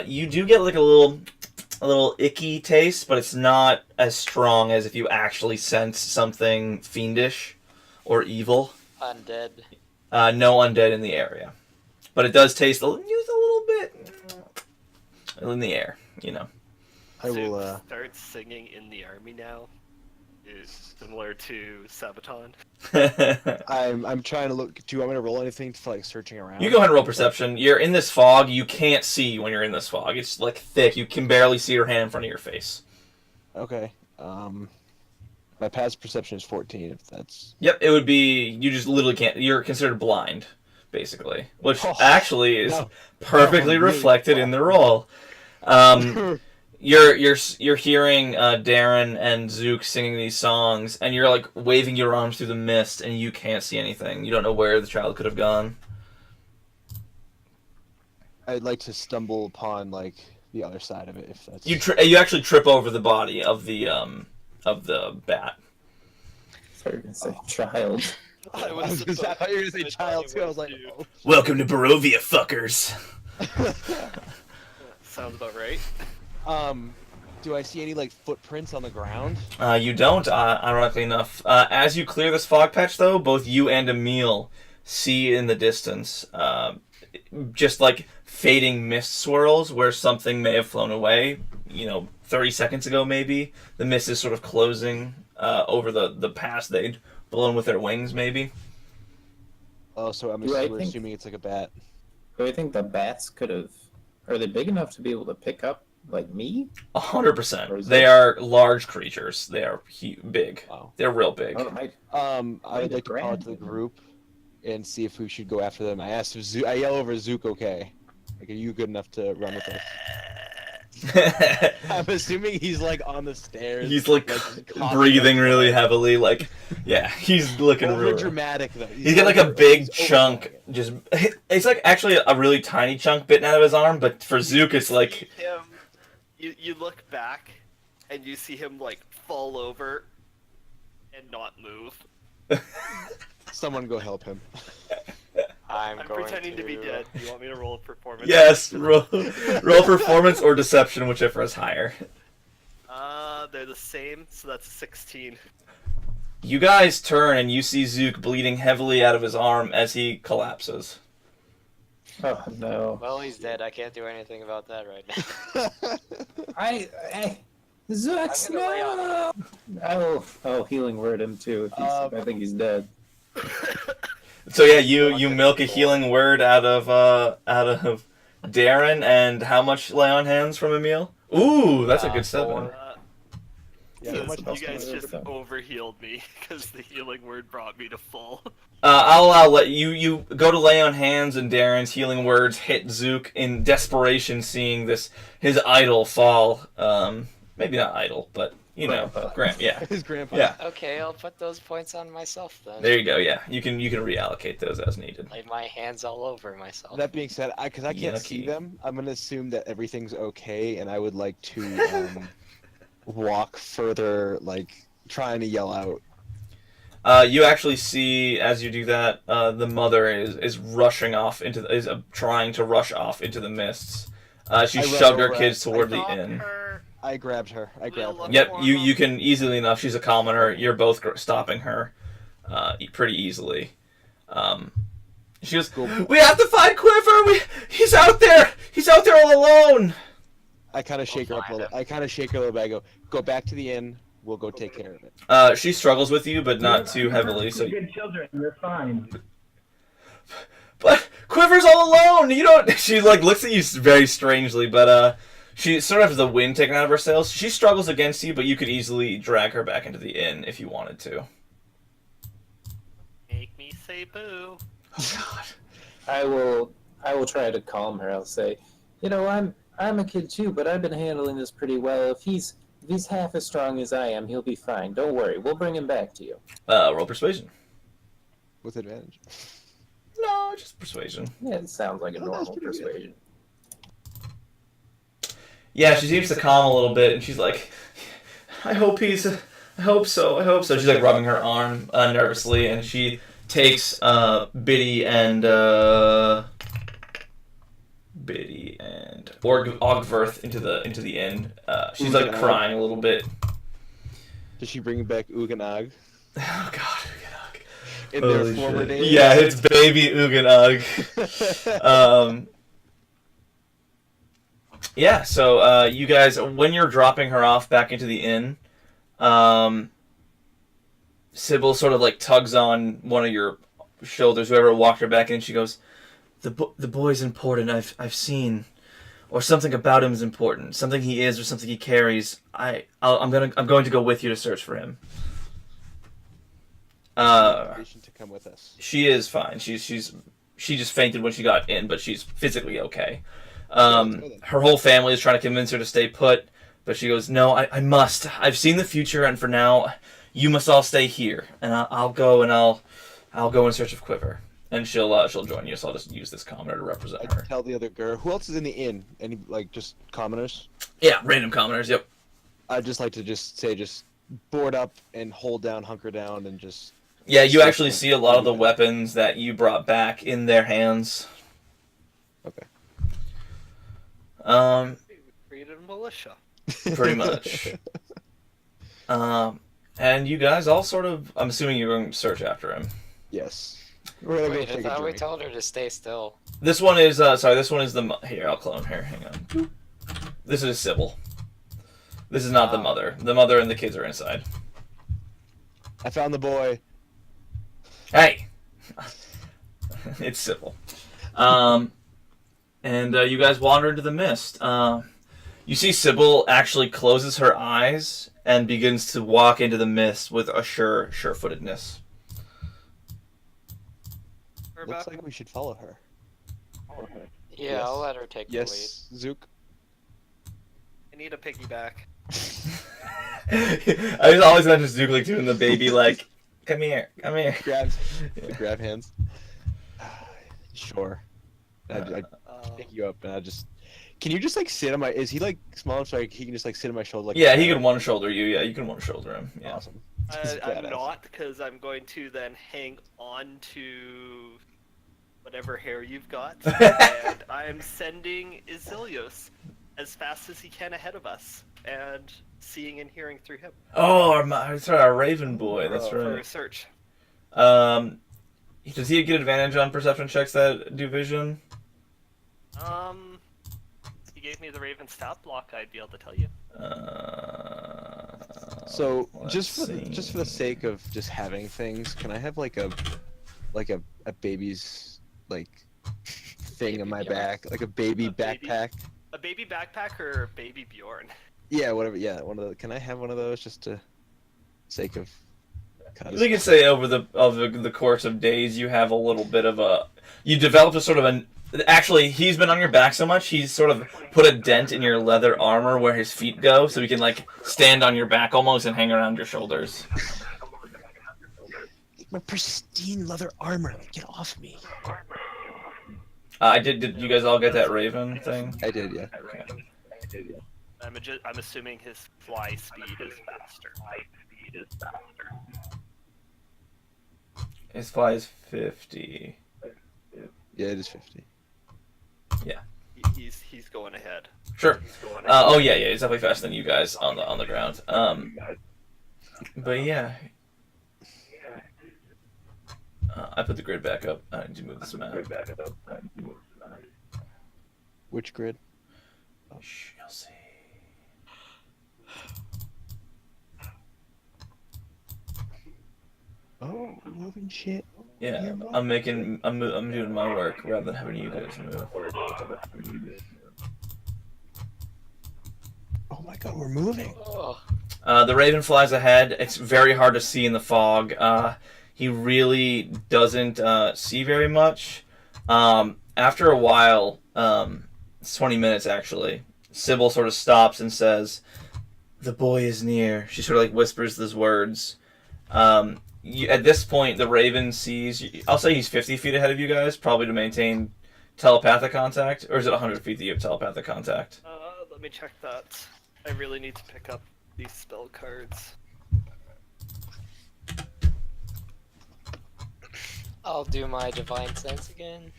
Speaker 2: You do get like a little icky taste, but it's not as strong as if you actually sense something fiendish or evil.
Speaker 4: Undead.
Speaker 2: No undead in the area, but it does taste just a little bit in the air. You know.
Speaker 1: I will.
Speaker 3: Duke starts singing in the army now. Is similar to Sabaton.
Speaker 1: I'm trying to look. Do you want me to roll anything for searching around?
Speaker 2: You go ahead and roll perception. You're in this fog. You can't see when you're in this fog. It's like thick. You can barely see your hand in front of your face.
Speaker 1: Okay. My past perception is 14. If that's.
Speaker 2: Yep, it would be. You just literally can't. You're considered blind, basically, which
Speaker 1: Oh,
Speaker 2: actually is
Speaker 1: no.
Speaker 2: perfectly
Speaker 1: No, really
Speaker 2: reflected in the roll. You're hearing Darren and Zook singing these songs, and you're like waving your arms through the mist, and you can't see anything. You don't know where the child could have gone.
Speaker 1: I'd like to stumble upon the other side of it, if that's.
Speaker 2: You actually trip over the body of the bat.
Speaker 5: Sorry, to say child.
Speaker 1: I thought you were gonna say child too. I was like, oh.
Speaker 2: Welcome to Barovia, fuckers.
Speaker 3: Sounds about right.
Speaker 1: Do I see any footprints on the ground?
Speaker 2: You don't, ironically enough. As you clear this fog patch, though, both you and Emil see in the distance, just like fading mist swirls where something may have flown away. 30 seconds ago maybe. The mist is sort of closing over the pass they'd blown with their wings, maybe.
Speaker 1: Oh, so we're assuming it's like a bat.
Speaker 5: Do I think the bats could have? Are they big enough to be able to pick up like me?
Speaker 2: 100%. They are large creatures. They are big.
Speaker 1: Wow.
Speaker 2: They're real big.
Speaker 5: Oh, my.
Speaker 1: I would like to call it to the group and see if we should go after them. I asked if I yell over Zook, okay? Like, are you good enough to run with us? I'm assuming he's like on the stairs.
Speaker 2: He's like breathing really heavily. Like, yeah, he's looking real
Speaker 1: dramatic though.
Speaker 2: He's got like a big chunk. It's like actually a really tiny chunk bitten out of his arm, but for Zook, it's like.
Speaker 3: You look back, and you see him like fall over, and not move.
Speaker 1: Someone go help him.
Speaker 4: I'm
Speaker 3: pretending to be dead. You want me to roll a performance?
Speaker 2: Yes, roll performance or deception, whichever is higher.
Speaker 3: They're the same, so that's a 16.
Speaker 2: You guys turn and you see Zook bleeding heavily out of his arm as he collapses.
Speaker 5: Oh no.
Speaker 4: Well, he's dead. I can't do anything about that right now.
Speaker 5: Zooks,
Speaker 4: I'm gonna lay on
Speaker 5: Oh, healing word him too. I think he's dead.
Speaker 2: So yeah, you milk a healing word out of Darren, and how much lay on hands from Emil? Ooh, that's a good 7.
Speaker 1: Yeah,
Speaker 3: You guys just overhealed me because the healing word brought me to full.
Speaker 2: I'll let you go to lay on hands, and Darren's healing words hit Zook in desperation, seeing his idol fall. Maybe not idol, but
Speaker 1: his grandpa.
Speaker 2: Yeah.
Speaker 4: Okay, I'll put those points on myself then.
Speaker 2: There you go. Yeah, you can reallocate those as needed.
Speaker 4: Lay my hands all over myself.
Speaker 1: That being said, because I can't see them, I'm gonna assume that everything's okay, and I would like to walk further, like trying to yell out.
Speaker 2: You actually see as you do that, the mother is rushing off trying to rush off into the mists. She shoved her kids toward the inn.
Speaker 1: I grabbed her.
Speaker 2: Yep, you can easily enough. She's a commoner. You're both stopping her pretty easily. She goes, "We have to find Quiver. He's out there. He's out there all alone."
Speaker 1: I kind of shake her up a little. I kind of shake her a little bit. I go back to the inn. We'll go take care of it.
Speaker 2: She struggles with you, but not too heavily. So
Speaker 6: good children. They're fine.
Speaker 2: But Quiver's all alone. You don't. She looks at you very strangely, but she sort of has the wind taken out of her sails. She struggles against you, but you could easily drag her back into the inn if you wanted to.
Speaker 3: Make me say boo.
Speaker 2: Oh God.
Speaker 5: I will try to calm her. I'll say, I'm a kid too, but I've been handling this pretty well. If he's half as strong as I am, he'll be fine. Don't worry. We'll bring him back to you.
Speaker 2: Roll persuasion.
Speaker 1: With advantage.
Speaker 2: No, just persuasion.
Speaker 5: Yeah, it sounds like a normal persuasion.
Speaker 2: Yeah, she seems to calm a little bit, and she's like, I hope so. She's like rubbing her arm nervously, and she takes Biddy and Ogverth into the inn. She's like crying a little bit.
Speaker 1: Does she bring back Uganag?
Speaker 2: Oh God, Uganag.
Speaker 1: In their former days?
Speaker 2: Yeah, it's baby Uganag. Yeah, so you guys, when you're dropping her off back into the inn, Sybil sort of like tugs on one of your shoulders, whoever walked her back in. She goes, "The boy's important. I've seen, or something about him is important. Something he is, or something he carries. I'm going to go with you to search for him."
Speaker 1: To come with us.
Speaker 2: She is fine. She just fainted when she got in, but she's physically okay. Her whole family is trying to convince her to stay put, but she goes, "No, I must. I've seen the future, and for now, you must all stay here, and I'll go in search of Quiver, and she'll join you. So I'll just use this commoner to represent her."
Speaker 1: Tell the other girl. Who else is in the inn? Any just commoners?
Speaker 2: Yeah, random commoners. Yep.
Speaker 1: I'd just like to just board up and hold down, hunker down, and just.
Speaker 2: Yeah, you actually see a lot of the weapons that you brought back in their hands.
Speaker 1: Okay.
Speaker 3: Created a militia.
Speaker 2: Pretty much. And you guys all sort of, I'm assuming you're going to search after him.
Speaker 1: Yes. We're gonna
Speaker 4: Wait,
Speaker 1: go
Speaker 4: I
Speaker 1: take a
Speaker 4: thought we
Speaker 1: drink.
Speaker 4: told her to stay still.
Speaker 2: This one is sorry. This one is the here. I'll clone her. Hang on. This is Sybil. This is not the mother. The mother and the kids are inside.
Speaker 1: I found the boy.
Speaker 2: Hey, it's Sybil. And you guys wander into the mist. You see Sybil actually closes her eyes and begins to walk into the mist with a sure-footedness.
Speaker 1: Looks like we should follow her.
Speaker 4: Yeah,
Speaker 1: Yes.
Speaker 4: I'll let her take the lead.
Speaker 1: Yes, Zook.
Speaker 3: I need a piggyback.
Speaker 2: I was always imagine Zook like doing the baby like, come here.
Speaker 1: Grabs. We grab hands. Sure. I pick you up and I just. Can you just like sit on my? Is he like small enough so like, he can just like sit on my shoulder? Like,
Speaker 2: Yeah, he can one shoulder you. Yeah, you can one shoulder him. Yeah.
Speaker 1: Awesome. He's
Speaker 3: I'm
Speaker 1: badass.
Speaker 3: not, because I'm going to then hang on to whatever hair you've got, and I'm sending Izilios as fast as he can ahead of us, and seeing and hearing through him
Speaker 2: Oh, our Raven boy. That's
Speaker 3: for
Speaker 2: right.
Speaker 3: research.
Speaker 2: Does he get advantage on perception checks that do vision?
Speaker 3: He gave me the Raven stat block. I'd be able to tell you.
Speaker 1: So
Speaker 2: Let's
Speaker 1: just for the
Speaker 2: see.
Speaker 1: sake of just having things, can I have like a baby's like thing on my back, like a baby
Speaker 3: A baby?
Speaker 1: backpack?
Speaker 3: A baby backpack or a baby Bjorn?
Speaker 1: Yeah, whatever. Yeah, one of the. Can I have one of those just to sake of?
Speaker 2: We can say over the course of days, you have a little bit of a. You developed a sort of a. Actually, he's been on your back so much, he's sort of put a dent in your leather armor where his feet go, so he can like stand on your back almost and hang around your shoulders.
Speaker 1: My pristine leather armor. Get off me.
Speaker 2: Did you guys all get that Raven thing?
Speaker 1: I did, yeah.
Speaker 2: Okay.
Speaker 3: I'm assuming his fly speed is faster.
Speaker 2: His fly is 50.
Speaker 1: Yeah, it is 50.
Speaker 3: He's going ahead.
Speaker 2: Sure. Oh yeah, he's definitely faster than you guys on the ground. But yeah. I put the grid back up. I need to move this map.
Speaker 1: Which grid?
Speaker 2: Shh, you'll see.
Speaker 1: Oh, moving shit.
Speaker 2: Yeah, I'm doing my work rather than having you guys move.
Speaker 1: Oh my god, we're moving.
Speaker 4: Oh,
Speaker 2: The Raven flies ahead. It's very hard to see in the fog. He really doesn't see very much. After a while, it's 20 minutes actually, Sybil sort of stops and says, "The boy is near." She sort of like whispers these words. At this point, the Raven sees. I'll say he's 50 feet ahead of you guys, probably to maintain telepathic contact, or is it 100 feet that you have telepathic contact?
Speaker 3: Let me check that. I really need to pick up these spell cards.
Speaker 4: I'll do my divine sense again.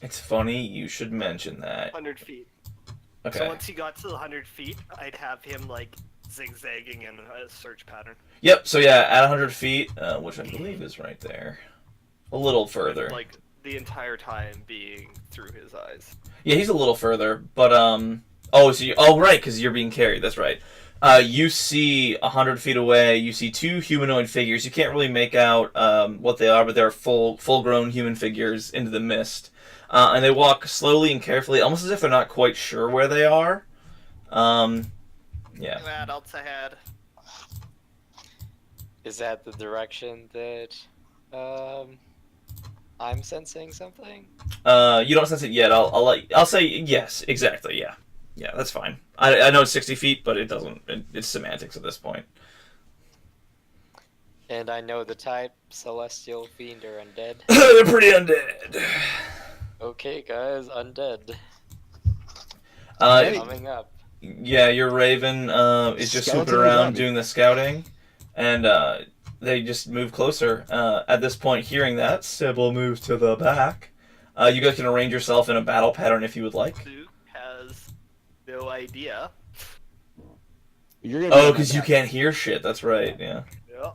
Speaker 2: It's funny you should mention that.
Speaker 3: 100 feet.
Speaker 2: Okay.
Speaker 3: So once he got to the 100 feet, I'd have him like zigzagging in a search pattern.
Speaker 2: Yep. So yeah, at 100 feet, which I believe is right there, a little further.
Speaker 3: Like the entire time being through his eyes.
Speaker 2: Yeah, he's a little further, but right, because you're being carried. That's right. You see 100 feet away. You see two humanoid figures. You can't really make out what they are, but they're full-grown human figures into the mist, and they walk slowly and carefully, almost as if they're not quite sure where they are. Yeah.
Speaker 3: Two adults ahead.
Speaker 4: Is that the direction that I'm sensing something?
Speaker 2: You don't sense it yet. I'll say yes. Exactly. Yeah. Yeah, that's fine. I know it's 60 feet, but it doesn't. It's semantics at this point.
Speaker 4: And I know the type, celestial, fiend, or undead.
Speaker 2: They're pretty undead.
Speaker 4: Okay, guys, undead. Coming up.
Speaker 2: Yeah, your Raven is just
Speaker 1: Skeleton
Speaker 2: swooping
Speaker 1: or
Speaker 2: around
Speaker 1: zombie?
Speaker 2: doing the scouting, and they just move closer. At this point, hearing that, Sybil moves to the back. You guys can arrange yourself in a battle pattern if you would like.
Speaker 3: Luke has no idea.
Speaker 1: You're gonna be on my
Speaker 2: Because you
Speaker 1: back.
Speaker 2: can't hear shit. That's right. Yeah.
Speaker 3: Yeah.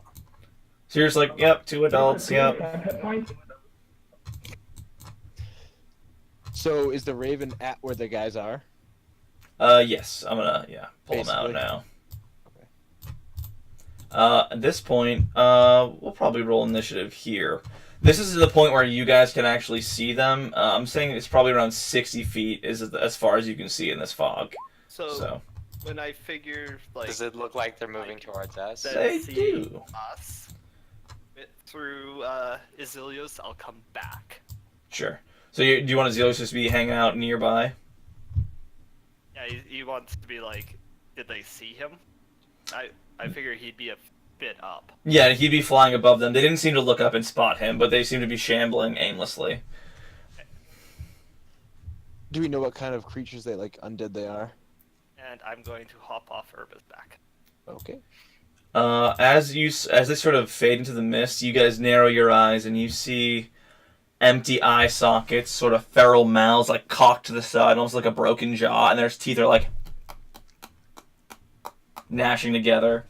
Speaker 2: So you're just like, yep, 2 adults, yep.
Speaker 6: 10 hit points.
Speaker 1: So is the Raven at where the guys are?
Speaker 2: Yes, I'm gonna, pull them out
Speaker 1: Basically.
Speaker 2: now.
Speaker 1: Okay.
Speaker 2: At this point, we'll probably roll initiative here. This is the point where you guys can actually see them. I'm saying it's probably around 60 feet is as far as you can see in this fog.
Speaker 3: So when I figure, like...
Speaker 4: Does it look like they're moving towards us?
Speaker 2: They do.
Speaker 3: Us through Izilios, I'll come back.
Speaker 2: Sure. So do you want Azelius just to be hanging out nearby?
Speaker 3: Yeah, he wants to be like, did they see him? I figure he'd be a bit up.
Speaker 2: Yeah, he'd be flying above them. They didn't seem to look up and spot him, but they seem to be shambling aimlessly.
Speaker 1: Do we know what kind of creatures they undead they are?
Speaker 3: And I'm going to hop off Urba's back.
Speaker 1: Okay.
Speaker 2: As they sort of fade into the mist, you guys narrow your eyes and you see empty eye sockets, sort of feral mouths cocked to the side, almost like a broken jaw, and their teeth are gnashing together.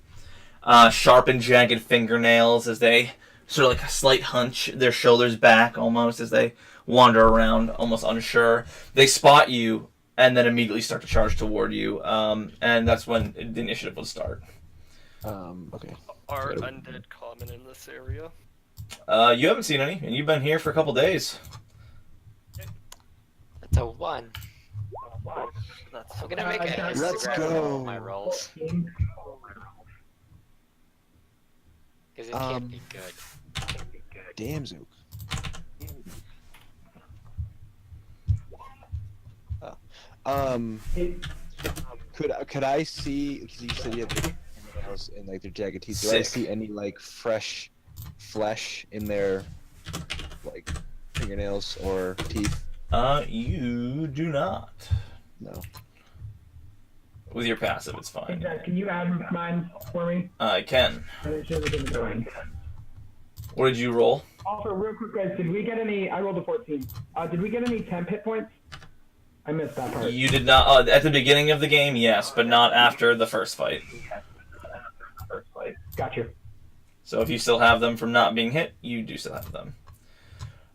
Speaker 2: Sharp and jagged fingernails as they sort of a slight hunch their shoulders back almost as they wander around, almost unsure. They spot you and then immediately start to charge toward you, and that's when the initiative will start.
Speaker 1: Okay.
Speaker 3: Are undead common in this area?
Speaker 2: You haven't seen any, and you've been here for a couple days.
Speaker 4: That's a 1.
Speaker 3: That's
Speaker 4: I'm gonna make a
Speaker 1: Let's
Speaker 4: Instagram
Speaker 1: go.
Speaker 4: of all my rolls. Because it can't be good.
Speaker 1: Damn, Zook. Could I see? Because you said you had the nails and their jagged teeth. Do I
Speaker 2: Sick.
Speaker 1: see any fresh flesh in their fingernails or teeth?
Speaker 2: You do not.
Speaker 1: No.
Speaker 2: With your passive, it's
Speaker 6: Hey,
Speaker 2: fine.
Speaker 6: Jack, can you add mine for me?
Speaker 2: I can.
Speaker 6: Make sure we get it going.
Speaker 2: What did you roll?
Speaker 6: Also, real quick, guys, did we get any? I rolled a 14. Did we get any temp hit points? I missed that part.
Speaker 2: You did not. At the beginning of the game, yes, but not after the first fight.
Speaker 6: Got you.
Speaker 2: So if you still have them from not being hit, you do still have them.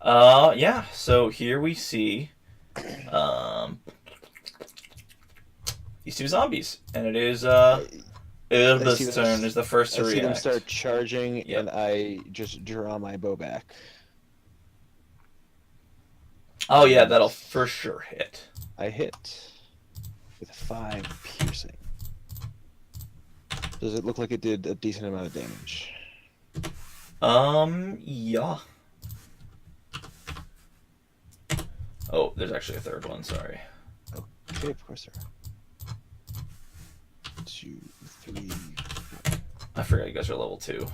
Speaker 2: Yeah. So here we see, these 2 zombies, and it is Urba's turn is the first to
Speaker 1: I see them
Speaker 2: react.
Speaker 1: start charging,
Speaker 2: Yep.
Speaker 1: and I just draw my bow back.
Speaker 2: Oh yeah, that'll for sure hit.
Speaker 1: I hit with 5 piercing. Does it look like it did a decent amount of damage?
Speaker 2: Yeah. Oh, there's actually a third one. Sorry.
Speaker 1: Okay, of course there are. 2, 3, 4,
Speaker 2: I forgot you guys are level 2.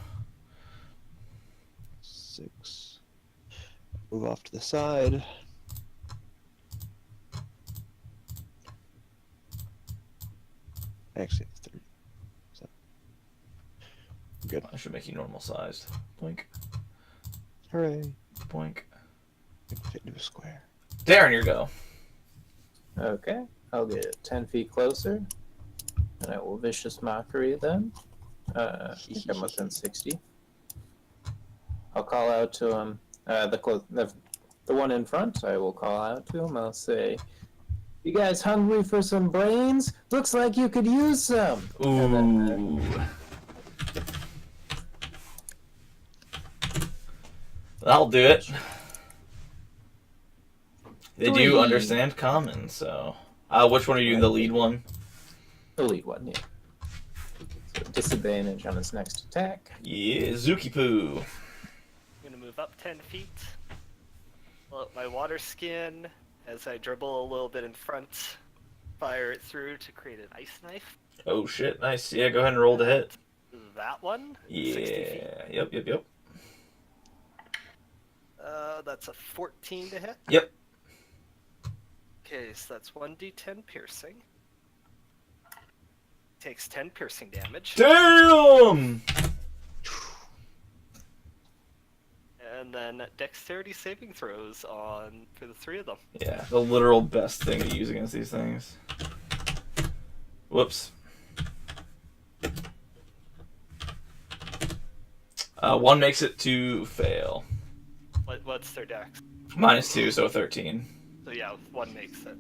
Speaker 1: 6. Move off to the side. I actually have 30. So. Good.
Speaker 2: I should make you normal sized. Boink,
Speaker 1: Hooray.
Speaker 2: boink.
Speaker 1: I can fit into a square.
Speaker 2: Darren, your go.
Speaker 5: Okay, I'll get 10 feet closer, and I will vicious mockery them. I think I'm within 60. I'll call out to him. The one in front, I will call out to him. I'll say, "You guys hungry for some brains? Looks like you could use some." And then,
Speaker 2: Ooh. That'll do it. They do
Speaker 5: 3.
Speaker 2: understand common, so. Which one are you, the lead one?
Speaker 5: The lead one, yeah. So disadvantage on his next attack.
Speaker 2: Yeah, Zuki Poo.
Speaker 3: I'm gonna move up 10 feet. Pull out my water skin as I dribble a little bit in front. Fire it through to create an ice knife.
Speaker 2: Oh shit, nice. Yeah, go ahead and roll to hit.
Speaker 3: That one. 60 feet.
Speaker 2: Yeah, yep.
Speaker 3: That's a 14 to hit.
Speaker 2: Yep.
Speaker 3: Okay, so that's 1d10 piercing. Takes 10 piercing damage.
Speaker 2: Damn!
Speaker 3: And then dexterity saving throws on for the 3 of them.
Speaker 2: Yeah, the literal best thing to use against these things. Whoops. One makes it to fail.
Speaker 3: What's their dex?
Speaker 2: -2, so 13.
Speaker 3: So yeah, one makes it.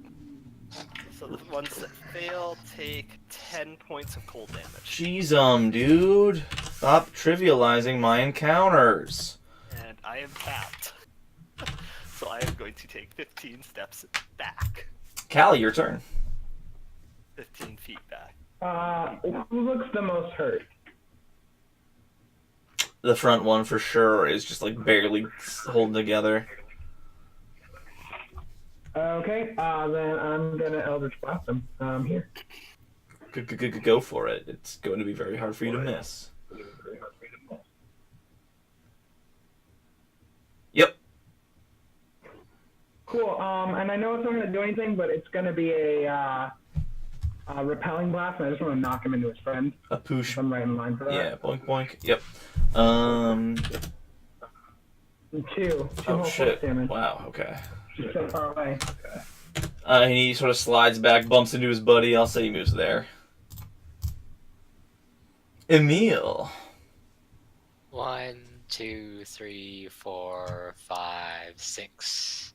Speaker 3: So the ones that fail take 10 points of cold damage.
Speaker 2: Jeez, dude. Stop trivializing my encounters.
Speaker 3: And I am tapped. So I am going to take 15 steps back.
Speaker 2: Callie, your turn.
Speaker 3: 15 feet back.
Speaker 6: Who looks the most hurt?
Speaker 2: The front one for sure is just like barely holding together.
Speaker 6: Okay, then I'm gonna Eldritch Blast him. Here.
Speaker 2: Go for it. It's going to be very hard for you to miss. Yep.
Speaker 6: Cool. And I know it's not gonna do anything, but it's gonna be a repelling blast, and I just want to knock him into his friend.
Speaker 2: A poosh.
Speaker 6: I'm right in line for that.
Speaker 2: Yeah, boink boink. Yep.
Speaker 6: Two
Speaker 2: Oh
Speaker 6: whole
Speaker 2: shit.
Speaker 6: force damage.
Speaker 2: Wow, okay.
Speaker 6: He's so far away.
Speaker 2: And he sort of slides back, bumps into his buddy. I'll say he moves there. Emil.
Speaker 4: 1, 2, 3, 4, 5, 6.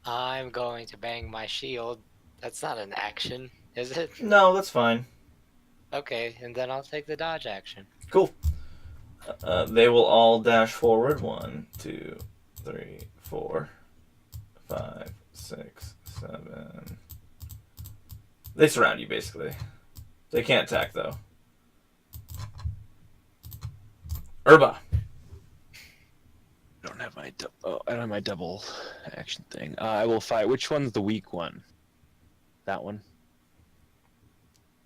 Speaker 4: I'm going to bang my shield. That's not an action, is it?
Speaker 2: No, that's fine.
Speaker 4: Okay, and then I'll take the dodge action.
Speaker 2: Cool. They will all dash forward. 1, 2, 3, 4, 5, 6, 7. They surround you, basically. They can't attack, though. Urba.
Speaker 1: I don't have my double action thing. I will fire. Which one's the weak one? That one.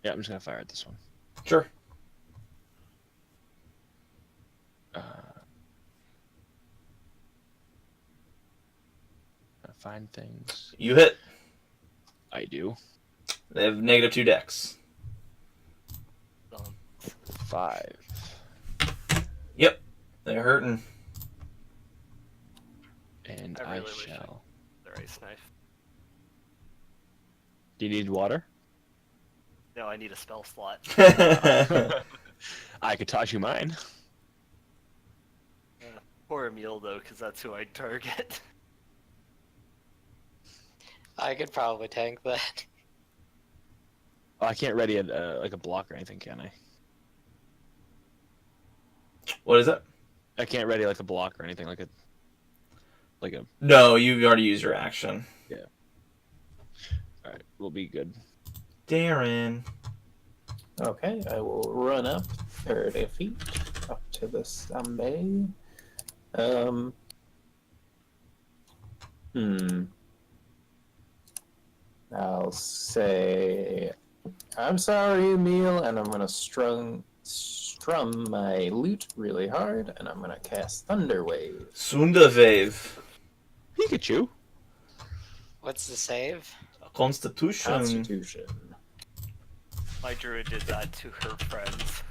Speaker 1: Yeah, I'm just gonna fire at this one.
Speaker 2: Sure.
Speaker 1: Find things.
Speaker 2: You hit.
Speaker 1: I do.
Speaker 2: They have -2 dex.
Speaker 1: 5.
Speaker 2: Yep. They're hurting.
Speaker 1: And
Speaker 3: I
Speaker 1: I
Speaker 3: really wish
Speaker 1: shall.
Speaker 3: Their ice knife.
Speaker 1: Do you need water?
Speaker 3: No, I need a spell slot.
Speaker 1: I could toss you mine.
Speaker 3: Poor Emil, though, because that's who I'd target.
Speaker 4: I could probably tank that.
Speaker 1: Oh, I can't ready like a block or anything, can I?
Speaker 2: What is it?
Speaker 1: I can't ready like a block or anything like a.
Speaker 2: No, you've already used your action.
Speaker 1: All right, we'll be good.
Speaker 2: Darren.
Speaker 5: Okay, I will run up 30 feet up to the zombie. I'll say, I'm sorry, Emil, and I'm gonna strum my lute really hard, and I'm gonna cast Thunder Wave.
Speaker 2: Sundavave.
Speaker 1: Pikachu.
Speaker 4: What's the save?
Speaker 2: Constitution.
Speaker 5: Constitution.
Speaker 3: My druid did that to her friends.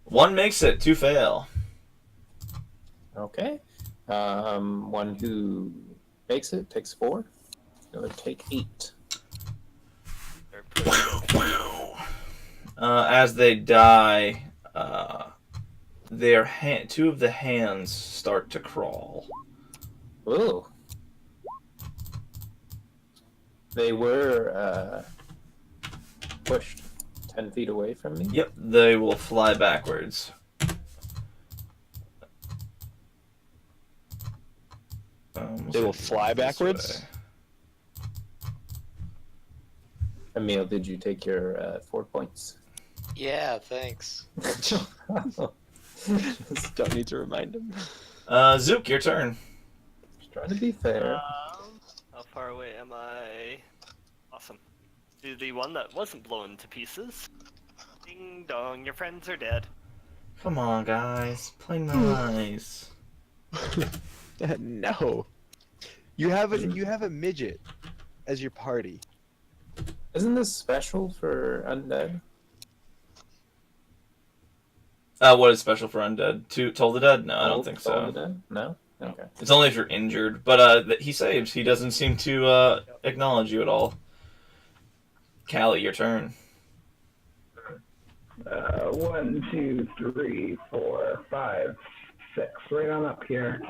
Speaker 2: 1 makes it, 2 fail.
Speaker 5: Okay. One who makes it takes 4. Gonna take 8.
Speaker 3: They're pretty good.
Speaker 2: As they die, their 2 of the hands start to crawl.
Speaker 5: Ooh. They were pushed 10 feet away from me.
Speaker 2: Yep, they will fly backwards.
Speaker 1: They will fly backwards?
Speaker 5: Emil, did you take your 4 points?
Speaker 4: Yeah, thanks.
Speaker 1: Just don't need to remind him.
Speaker 2: Zook, your turn.
Speaker 5: Just trying to be fair.
Speaker 3: How far away am I? Awesome. Do the one that wasn't blown to pieces. Ding dong, your friends are dead.
Speaker 2: Come on, guys. Play nice.
Speaker 1: No. You have a midget as your party.
Speaker 5: Isn't this special for undead?
Speaker 2: What is special for undead? Toll the Dead? No, I don't think
Speaker 5: Toll the
Speaker 2: so.
Speaker 5: Dead? No? Okay.
Speaker 2: It's only if you're injured, but he saves. He doesn't seem to acknowledge you at all. Callie, your turn.
Speaker 6: 1, 2, 3, 4, 5, 6. Right on up here.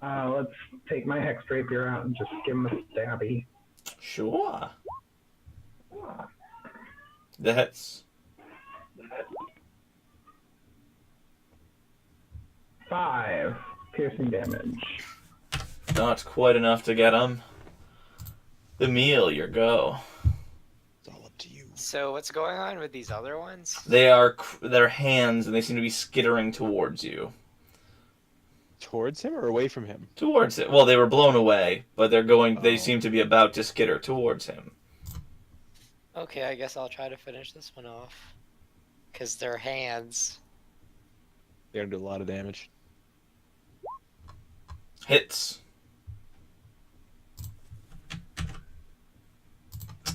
Speaker 6: Let's take my hex rapier out and just give him a stabby.
Speaker 2: Sure. The hits.
Speaker 6: 5 piercing damage.
Speaker 2: Not quite enough to get him. Emil, your go.
Speaker 1: It's all up to you.
Speaker 4: So what's going on with these other ones?
Speaker 2: They're hands, and they seem to be skittering towards you.
Speaker 1: Towards him or away from him?
Speaker 2: Towards it. Well, they were blown away, but they're going. They seem to be about to skitter towards him.
Speaker 4: Okay, I guess I'll try to finish this one off. Because they're hands.
Speaker 1: They're gonna do a lot of damage.
Speaker 2: Hits.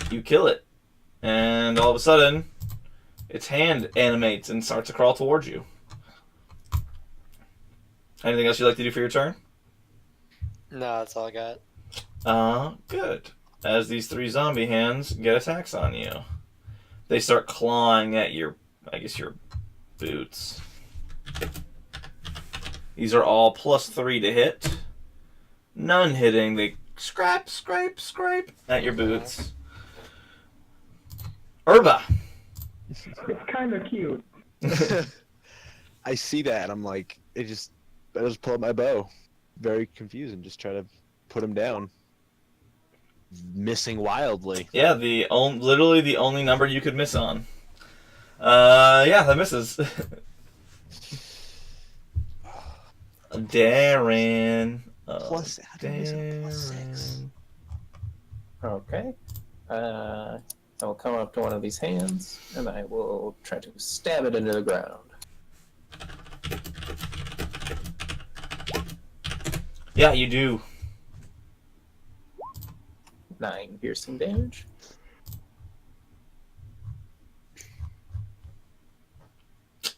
Speaker 2: You kill it. And all of a sudden, its hand animates and starts to crawl towards you. Anything else you'd like to do for your turn?
Speaker 4: No, that's all I got.
Speaker 2: Good. As these 3 zombie hands get attacks on you. They start clawing at your boots. These are all +3 to hit. None hitting. They scrape at your boots. Urba.
Speaker 6: It's kind of cute.
Speaker 1: I see that, and I'm like, I just pull up my bow. Very confused, and just try to put him down. Missing wildly.
Speaker 2: Yeah, literally the only number you could miss on. Yeah, that misses. Darren.
Speaker 1: Plus, how do you miss a +6?
Speaker 5: Okay. I will come up to one of these hands, and I will try to stab it into the ground.
Speaker 2: Yeah, you do.
Speaker 5: 9 piercing damage.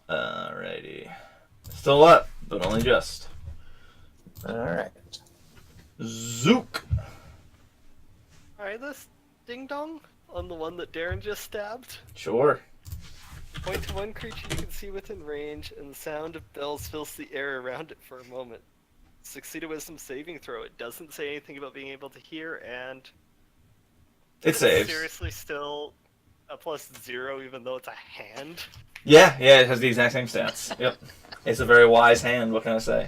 Speaker 2: Alrighty. Still up, but only just.
Speaker 5: Alright.
Speaker 2: Zook.
Speaker 3: Alright, this ding dong on the one that Darren just stabbed.
Speaker 2: Sure.
Speaker 3: Point to one creature you can see within range, and the sound of bells fills the air around it for a moment. Succeed a wisdom saving throw. It doesn't say anything about being able to hear, and
Speaker 2: It saves.
Speaker 3: Seriously, still a +0, even though it's a hand.
Speaker 2: Yeah, it has the exact same stats. Yep. It's a very wise hand, what can I say?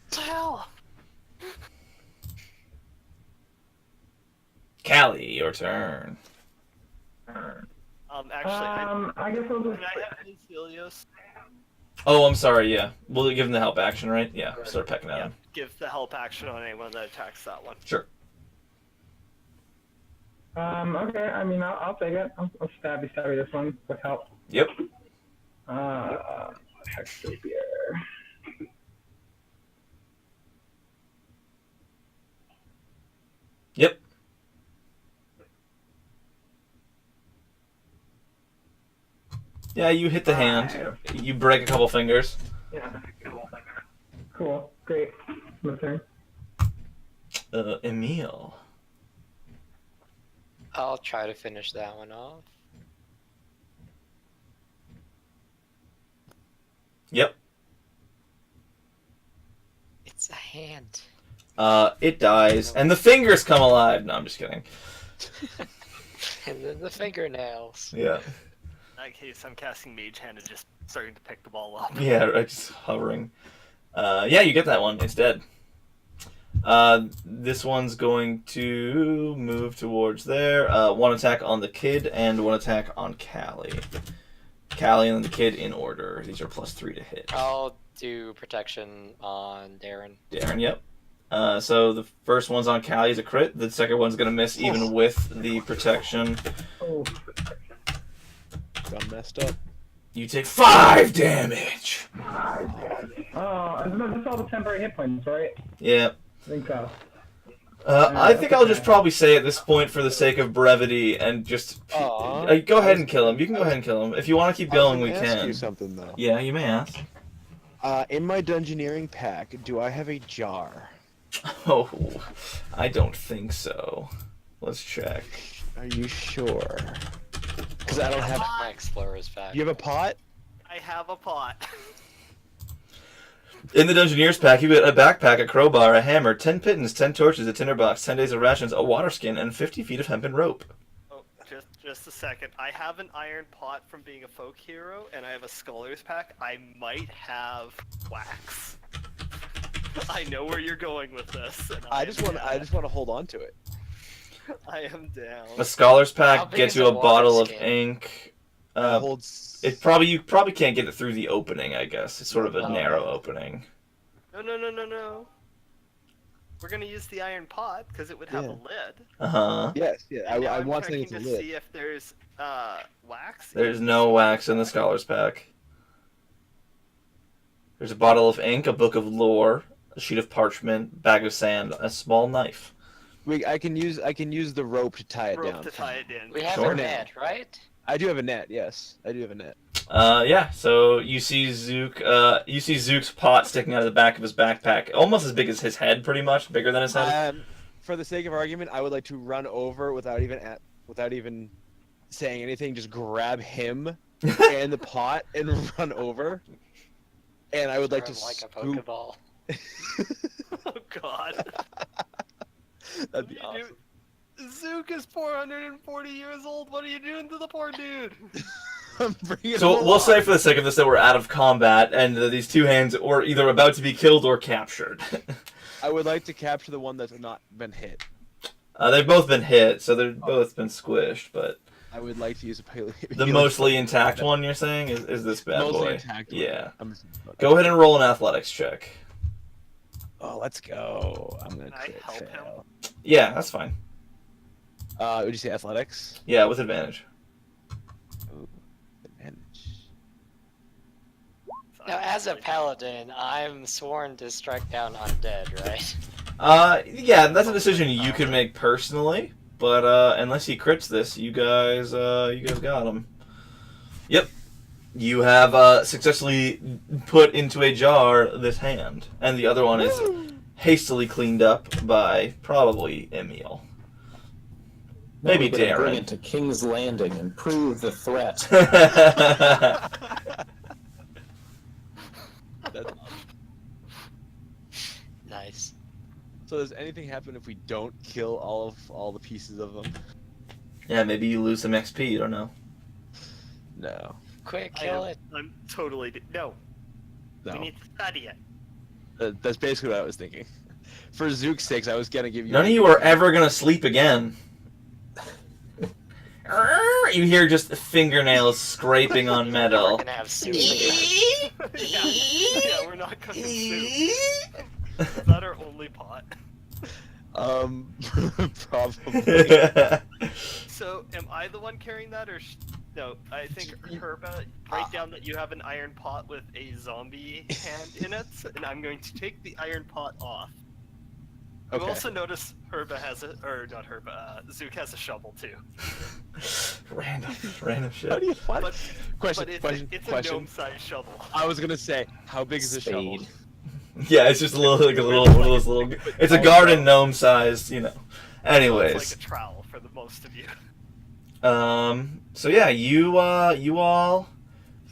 Speaker 3: What the hell?
Speaker 2: Callie, your turn.
Speaker 3: Actually,
Speaker 6: I guess I'll
Speaker 3: can
Speaker 6: just.
Speaker 3: I have Azelios?
Speaker 2: Oh, I'm sorry, yeah. We'll give him the help action, right? Yeah, start pecking at him.
Speaker 3: Give the help action on anyone that attacks that one.
Speaker 2: Sure.
Speaker 6: Okay, I mean, I'll take it. I'll stabby this one with help.
Speaker 2: Yep.
Speaker 6: Hex rapier.
Speaker 2: Yep. Yeah, you hit the hand. You break a couple fingers.
Speaker 6: Yeah. Cool. Great. My turn.
Speaker 2: Emil.
Speaker 4: I'll try to finish that one off.
Speaker 2: Yep.
Speaker 4: It's a hand.
Speaker 2: It dies, and the fingers come alive. No, I'm just kidding.
Speaker 4: And then the fingernails.
Speaker 2: Yeah.
Speaker 3: In that case, I'm casting Mage Hand and just starting to pick the ball up.
Speaker 2: Yeah, right, just hovering. Yeah, you get that one. It's dead. This one's going to move towards there. One attack on the kid and one attack on Callie. Callie and then the kid in order. These are +3 to hit.
Speaker 4: I'll do protection on Darren.
Speaker 2: Darren, yep. So the first one's on Callie is a crit. The second one's going to miss even with the protection.
Speaker 6: Oh.
Speaker 1: Got messed up.
Speaker 2: You take 5 damage.
Speaker 6: Oh, that's all the temporary hit points, right?
Speaker 2: Yeah.
Speaker 6: I think so.
Speaker 2: I think I'll just probably say at this point, for the sake of brevity, and just go ahead and kill him. You can go ahead and kill him. If you want to keep going, we
Speaker 1: Ask
Speaker 2: can.
Speaker 1: you something though.
Speaker 2: Yeah, you may ask.
Speaker 1: In my dungeoneering pack, do I have a jar?
Speaker 2: Oh, I don't think so. Let's check.
Speaker 1: Are you sure? Because I don't have.
Speaker 4: My explorer's pack.
Speaker 1: You have a pot?
Speaker 3: I have a pot.
Speaker 2: In the Dungeoneer's pack, you get a backpack, a crowbar, a hammer, 10 pittons, 10 torches, a tinderbox, 10 days of rations, a water skin, and 50 feet of hempen rope.
Speaker 3: Oh, just a second. I have an iron pot from being a folk hero, and I have a scholar's pack. I might have wax. I know where you're going with this. And
Speaker 1: I just want to hold on to it.
Speaker 3: I am down.
Speaker 2: A scholar's
Speaker 4: How
Speaker 2: pack
Speaker 4: big
Speaker 2: gets
Speaker 4: is
Speaker 2: you
Speaker 4: a
Speaker 2: a
Speaker 4: water
Speaker 2: bottle of
Speaker 4: skin?
Speaker 2: ink.
Speaker 1: It holds.
Speaker 2: You probably can't get it through the opening, I guess. It's sort of a narrow opening.
Speaker 3: No. We're gonna use the iron pot because it would have a lid.
Speaker 2: Uh-huh.
Speaker 1: Yes, yeah.
Speaker 3: And now
Speaker 1: I
Speaker 3: I'm
Speaker 1: want something
Speaker 3: checking
Speaker 1: to
Speaker 3: to
Speaker 1: lid.
Speaker 3: see if there's wax.
Speaker 2: There's no wax in the scholar's pack. There's a bottle of ink, a book of lore, a sheet of parchment, bag of sand, a small knife.
Speaker 1: I can use the rope to tie it
Speaker 3: rope
Speaker 1: down.
Speaker 3: to tie it in.
Speaker 4: We have
Speaker 2: Sure.
Speaker 4: a net, right?
Speaker 1: I do have a net. Yes, I do have a net.
Speaker 2: Yeah, so you see Zook's pot sticking out of the back of his backpack, almost as big as his head, pretty much, bigger than his head.
Speaker 1: For the sake of argument, I would like to run over without even saying anything. Just grab him and the pot and run over. And I would like to
Speaker 4: Sort of like
Speaker 1: scoop.
Speaker 4: a Pokeball.
Speaker 3: Oh God.
Speaker 1: That'd be awesome.
Speaker 3: Zook is 440 years old. What are you doing to the poor dude?
Speaker 1: I'm bringing
Speaker 2: So
Speaker 1: him
Speaker 2: we'll
Speaker 1: along.
Speaker 2: say for the sake of this that we're out of combat, and these two hands are either about to be killed or captured.
Speaker 1: I would like to capture the one that's not been hit.
Speaker 2: They've both been hit, so they've both been squished, but
Speaker 1: I would like to use a paleo.
Speaker 2: the mostly intact one you're saying is this bad
Speaker 1: Mostly
Speaker 2: boy.
Speaker 1: intact one.
Speaker 2: Yeah.
Speaker 1: Okay.
Speaker 2: Go ahead and roll an athletics check.
Speaker 1: Oh, let's go. I'm gonna
Speaker 3: Can I
Speaker 1: crit
Speaker 3: help him?
Speaker 1: fail.
Speaker 2: Yeah, that's fine.
Speaker 1: Would you say athletics?
Speaker 2: Yeah, with advantage.
Speaker 1: Ooh, advantage.
Speaker 4: Now, as a paladin, I'm sworn to strike down undead, right?
Speaker 2: Yeah, that's a decision you can make personally, but unless he crits this, you guys got him. Yep. You have successfully put into a jar this hand, and the other one is hastily cleaned up by probably Emil. Maybe
Speaker 5: We're gonna bring
Speaker 2: Darren.
Speaker 5: it to King's Landing and prove the threat.
Speaker 1: That's,
Speaker 4: Nice.
Speaker 1: so does anything happen if we don't kill all the pieces of them?
Speaker 2: Yeah, maybe you lose some XP, you don't know.
Speaker 1: No.
Speaker 4: Quick, kill it.
Speaker 3: I'm totally no.
Speaker 1: No.
Speaker 3: We need to study it.
Speaker 1: That's basically what I was thinking. For Zook's sakes, I was gonna give you.
Speaker 2: None of you are ever gonna sleep again. You hear just fingernails scraping on
Speaker 4: We're
Speaker 2: metal.
Speaker 4: gonna have soup again.
Speaker 3: Yeah, we're not cooking soup. Is that our only pot?
Speaker 1: Probably.
Speaker 3: So, am I the one carrying that, or no? I think Herba. Write down that you have an iron pot with a zombie hand in it, and I'm going to take the iron pot off. You
Speaker 1: Okay.
Speaker 3: also notice Herba has a, or not Herba, Zook has a shovel too.
Speaker 2: Random
Speaker 1: How
Speaker 2: shit.
Speaker 1: do you what?
Speaker 3: But,
Speaker 1: Question.
Speaker 3: but
Speaker 1: question.
Speaker 3: it's
Speaker 1: question.
Speaker 3: a gnome-sized shovel.
Speaker 1: I was gonna say, how big is the shovel?
Speaker 5: Spade.
Speaker 2: Yeah, it's just a little, like a little, one of those little. It's a garden gnome sized, you know. Anyways,
Speaker 3: It's like a trowel for the most of you.
Speaker 2: So yeah, you all,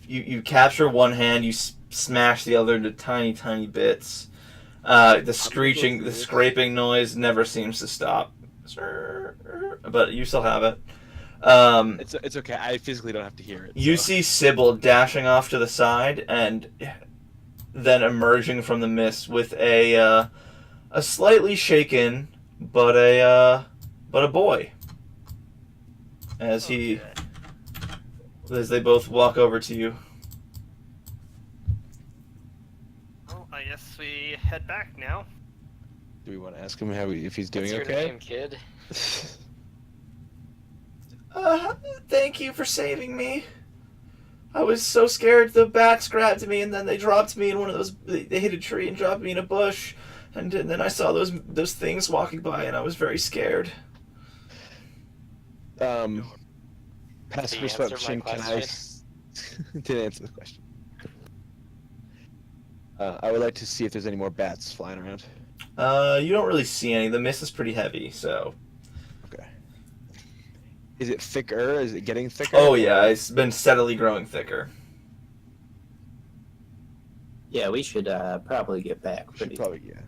Speaker 2: you capture one hand, you smash the other into tiny bits. The screeching, the scraping noise never seems to stop. But you still have it.
Speaker 1: It's okay. I physically don't have to hear it.
Speaker 2: You
Speaker 1: so.
Speaker 2: see Sybil dashing off to the side and then emerging from the mist with a slightly shaken but a boy. As they both walk over to you.
Speaker 3: Well, I guess we head back now.
Speaker 1: Do we want to ask him if he's doing
Speaker 4: What's your
Speaker 1: okay?
Speaker 4: name, kid?
Speaker 2: Thank you for saving me. I was so scared. The bats grabbed me and then they dropped me in one of those. They hit a tree and dropped me in a bush, and then I saw those things walking by and I was very scared. Passive
Speaker 4: Did you answer my
Speaker 2: perception.
Speaker 1: Can I?
Speaker 4: question?
Speaker 1: Didn't answer the question. I would like to see if there's any more bats flying around.
Speaker 2: You don't really see any. The mist is pretty heavy, so.
Speaker 1: Okay. Is it thicker? Is it getting thicker?
Speaker 2: Oh yeah, it's been steadily growing thicker.
Speaker 5: Yeah, we should probably get back.
Speaker 1: Should probably, yeah.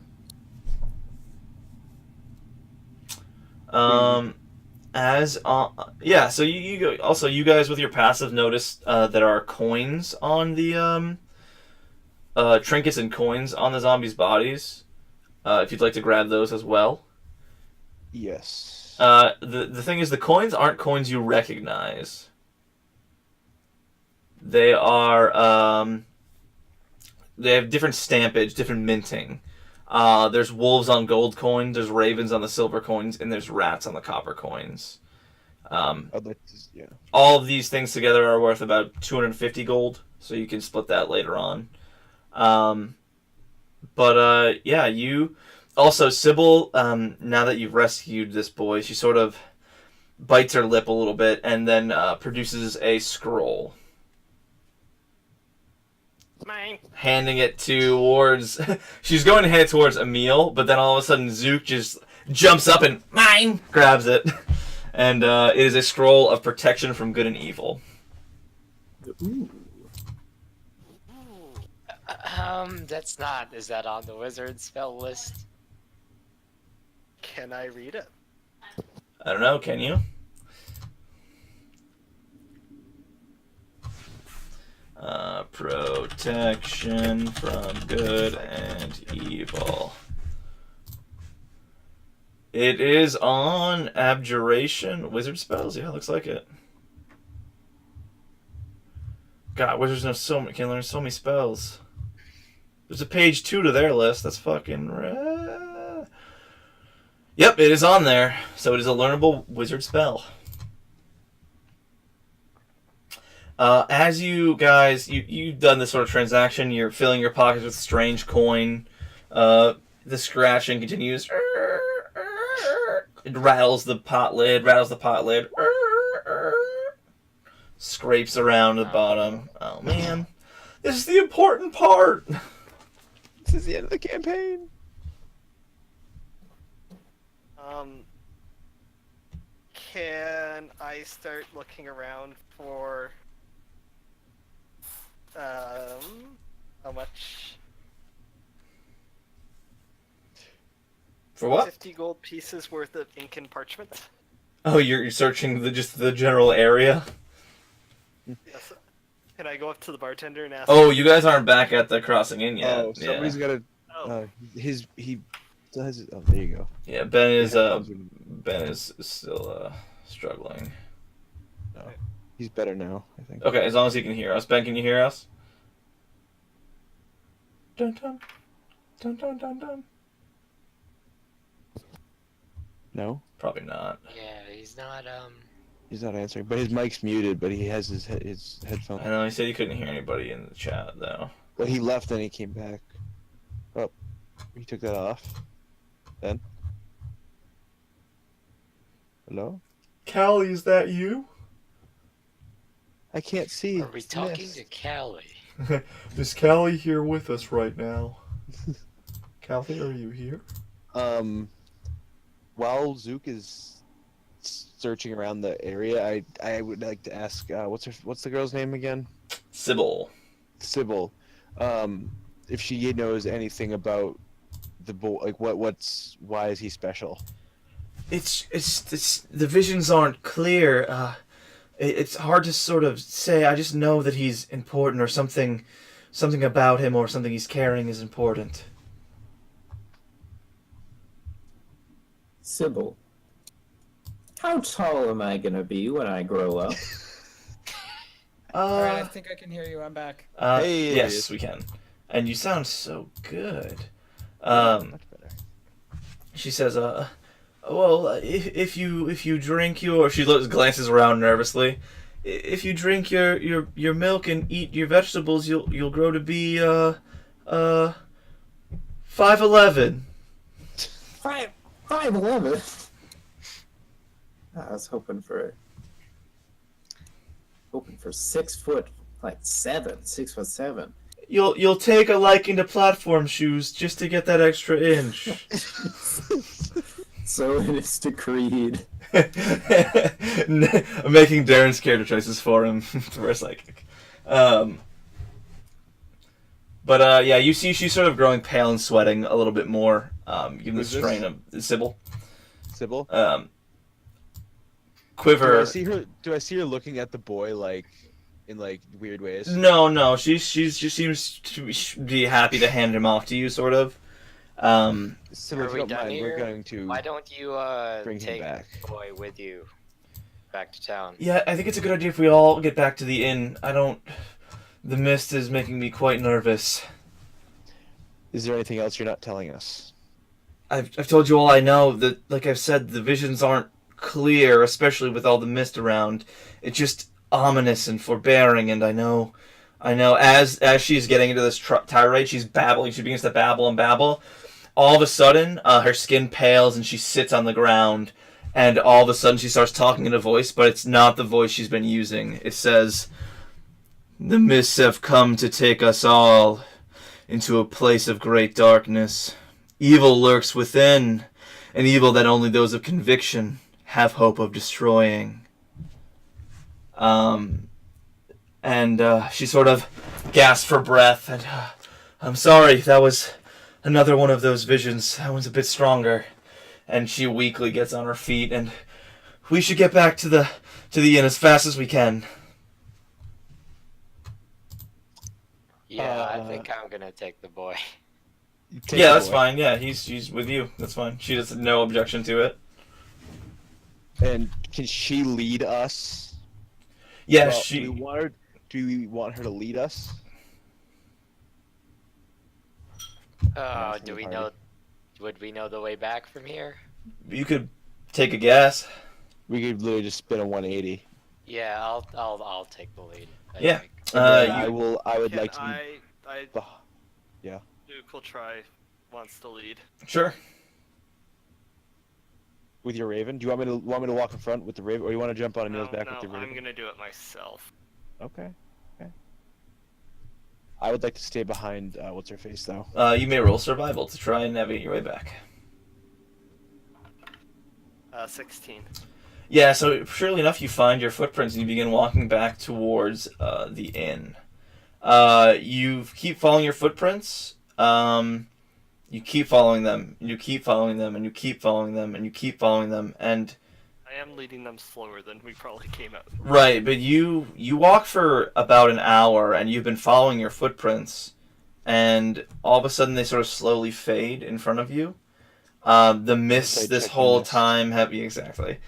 Speaker 2: So you also, you guys with your passive notice there are coins on the trinkets and coins on the zombies' bodies. If you'd like to grab those as well.
Speaker 1: Yes.
Speaker 2: The thing is, the coins aren't coins you recognize. They are they have different stampage, different minting. There's wolves on gold coins, there's ravens on the silver coins, and there's rats on the copper coins.
Speaker 1: Yeah.
Speaker 2: All of these things together are worth about 250 gold, so you can split that later on. Yeah, you... Also, Sybil, now that you've rescued this boy, she sort of bites her lip a little bit and then produces a scroll.
Speaker 3: Mine.
Speaker 2: Handing it towards... She's going to hand it towards Emil, but then all of a sudden Zook just jumps up and mine grabs it. And it is a scroll of protection from good and evil.
Speaker 5: Ooh.
Speaker 4: That's not. Is that on the wizard spell list?
Speaker 3: Can I read it?
Speaker 2: I don't know, can you? Protection from good and evil. It is on abjuration. Wizard spells? Yeah, looks like it. God, wizards know can learn so many spells. There's a page 2 to their list. That's fucking rare. Yep, it is on there. So it is a learnable wizard spell. As you guys, you've done this sort of transaction. You're filling your pockets with strange coin. The scratching continues. It rattles the pot lid. Scrapes around the bottom. Oh man, this is the important part.
Speaker 1: This is the end of the campaign.
Speaker 3: Can I start looking around for how much?
Speaker 2: For what?
Speaker 3: 50 gold pieces worth of ink and parchment.
Speaker 2: Oh, you're searching just the general area?
Speaker 3: Yes. Can I go up to the bartender and ask?
Speaker 2: Oh, you guys aren't back at the crossing in yet.
Speaker 1: Oh, somebody's got to.
Speaker 3: Oh.
Speaker 1: He does. Oh, there you go.
Speaker 2: Yeah, Ben is still struggling.
Speaker 1: No, he's better now, I think.
Speaker 2: Okay, as long as he can hear us. Ben, can you hear us? Dun dun dun dun dun dun.
Speaker 1: No,
Speaker 2: probably not.
Speaker 4: Yeah, he's not.
Speaker 1: He's not answering, but his mic's muted. But he has his headphones.
Speaker 2: I know he said he couldn't hear anybody in the chat though.
Speaker 1: Well, he left and he came back. Oh, he took that off. Then. Hello?
Speaker 2: Callie, is that you?
Speaker 1: I can't see.
Speaker 4: Are we talking to Callie?
Speaker 2: Is Callie here with us right now? Callie, are you here?
Speaker 1: While Zook is searching around the area, I would like to ask, what's the girl's name again?
Speaker 2: Sybil.
Speaker 1: Sybil. If she knows anything about the boy, like why is he special?
Speaker 2: It's the visions aren't clear. It's hard to sort of say. I just know that he's important, or something about him, or something he's carrying is important.
Speaker 5: Sybil, how tall am I gonna be when I grow up?
Speaker 7: Alright, I think I can hear you. I'm back.
Speaker 1: Hey,
Speaker 2: yes, we can. And you sound so good.
Speaker 1: Much better.
Speaker 2: She says, well, if you drink your... She glances around nervously. If you drink your milk and eat your vegetables, you'll grow to be 5'11".
Speaker 5: 5'11". I was hoping for 6 foot, like 6'7".
Speaker 2: You'll take a liking to platform shoes just to get that extra inch.
Speaker 5: So it is decreed.
Speaker 2: I'm making Darren's character choices for him for a psychic. But But yeah, you see she's sort of growing pale and sweating a little bit more. Given the
Speaker 1: Who's this?
Speaker 2: strain of Sybil.
Speaker 1: Sybil?
Speaker 2: Quiver.
Speaker 1: Do I see her looking at the boy like in like weird ways?
Speaker 2: No. She seems to be happy to hand him off to you, sort of.
Speaker 1: Sybil,
Speaker 4: Are
Speaker 1: if
Speaker 4: we
Speaker 1: you don't
Speaker 4: done
Speaker 1: mind, we're
Speaker 4: here?
Speaker 1: going to
Speaker 4: Why don't you
Speaker 1: bring him
Speaker 4: take
Speaker 1: back.
Speaker 4: the boy with you back to town?
Speaker 2: Yeah, I think it's a good idea if we all get back to the inn. The mist is making me quite nervous.
Speaker 1: Is there anything else you're not telling us?
Speaker 2: I've told you all I know. That, like I've said, the visions aren't clear, especially with all the mist around. It's just ominous and forbearing, and I know. As she's getting into this tirade, she's babbling. She begins to babble and babble. All of a sudden, her skin pales and she sits on the ground. And all of a sudden, she starts talking in a voice, but it's not the voice she's been using. It says, "The mists have come to take us all into a place of great darkness. Evil lurks within, an evil that only those of conviction have hope of destroying." And she sort of gasps for breath, and "I'm sorry, that was another one of those visions. That one's a bit stronger." And she weakly gets on her feet, and we should get back to the inn as fast as we can.
Speaker 4: Yeah, I think I'm gonna take the boy.
Speaker 2: Yeah, that's fine. Yeah, she's with you. That's fine. She has no objection to it.
Speaker 1: And can she lead us?
Speaker 2: Yeah,
Speaker 1: Well,
Speaker 2: she.
Speaker 1: Do we want her to lead us?
Speaker 4: Do we know? Would we know the way back from here?
Speaker 2: You could take a guess.
Speaker 1: We could literally just spin a 180.
Speaker 4: Yeah, I'll take the lead.
Speaker 2: Yeah.
Speaker 4: think.
Speaker 1: I would
Speaker 3: Can
Speaker 1: like to. Yeah.
Speaker 3: Duke will try. Wants to lead.
Speaker 2: Sure.
Speaker 1: With your Raven, do you want me to walk in front with the Raven, or do you want to jump on Emil's back with the Raven?
Speaker 3: I'm gonna do it myself.
Speaker 1: Okay. I would like to stay behind. What's her face though?
Speaker 2: You may roll survival to try and navigate your way back.
Speaker 3: 16.
Speaker 2: Yeah, so surely enough, you find your footprints and you begin walking back towards the inn. You keep following your footprints. You keep following them. You keep following them, and you keep following them, and you keep following them, and
Speaker 3: I am leading them slower than we probably came out.
Speaker 2: right. But you walk for about an hour, and you've been following your footprints, and all of a sudden they sort of slowly fade in front of you. The mist this whole time exactly.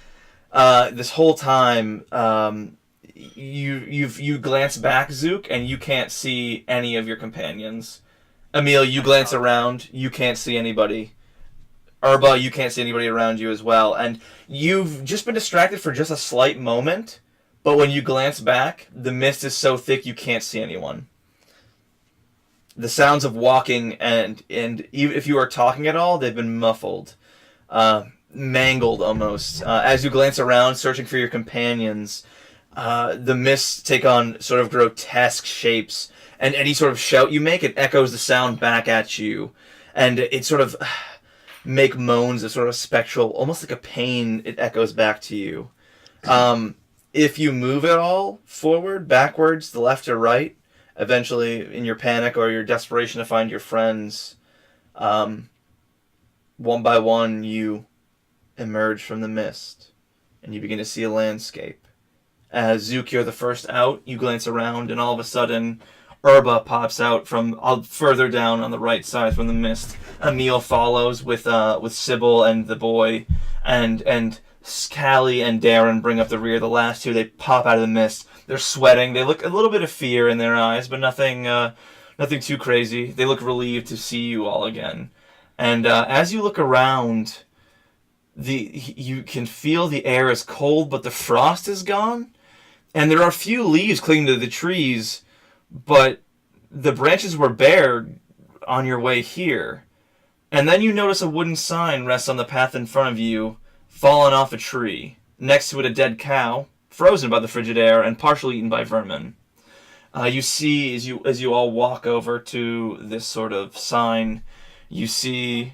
Speaker 2: This whole time, you glance back, Zook, and you can't see any of your companions. Emil, you glance around, you can't see anybody. Urba, you can't see anybody around you as well, and you've just been distracted for just a slight moment. But when you glance back, the mist is so thick you can't see anyone. The sounds of walking and even if you are talking at all, they've been muffled. Mangled almost. As you glance around, searching for your companions, the mists take on sort of grotesque shapes, and any sort of shout you make, it echoes the sound back at you, and it sort of make moans of sort of spectral, almost like a pain. It echoes back to you. If you move at all, forward, backwards, the left or right, eventually in your panic or your desperation to find your friends, one by one you emerge from the mist, and you begin to see a landscape. As Zook, you're the first out, you glance around, and all of a sudden, Urba pops out from further down on the right side from the mist. Emil follows with Sybil and the boy, and Callie and Darren bring up the rear. The last two, they pop out of the mist. They're sweating. They look a little bit of fear in their eyes, but nothing too crazy. They look relieved to see you all again. And as you look around, you can feel the air is cold, but the frost is gone. And there are a few leaves clinging to the trees, but the branches were bare on your way here. And then you notice a wooden sign rests on the path in front of you, fallen off a tree. Next to it, a dead cow, frozen by the frigid air and partially eaten by vermin. You see, as you all walk over to this sort of sign, you see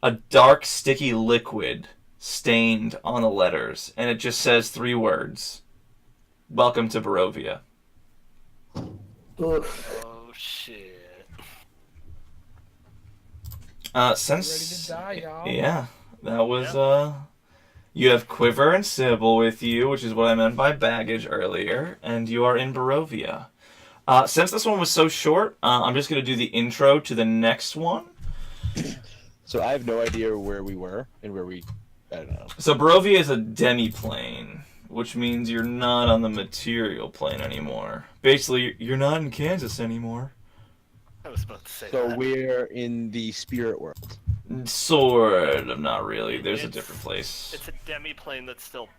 Speaker 2: a dark, sticky liquid stained on the letters, and it just says 3 words: "Welcome to Barovia."
Speaker 3: Oh shit.
Speaker 2: Since
Speaker 7: Ready to die, y'all.
Speaker 2: yeah, that was you have Quiver and Sybil with you, which is what I meant by baggage earlier, and you are in Barovia. Since this one was so short, I'm just going to do the intro to the next one.
Speaker 1: So I have no idea where we were and where we... I don't know.
Speaker 2: So Barovia is a demi-plane, which means you're not on the material plane anymore. Basically, you're not in Kansas anymore.
Speaker 3: I was about to say
Speaker 1: So
Speaker 3: that.
Speaker 1: we're in the spirit world.
Speaker 2: Sort of, not really. There's a
Speaker 3: It's-
Speaker 2: different place.
Speaker 3: It's a demi-plane that's still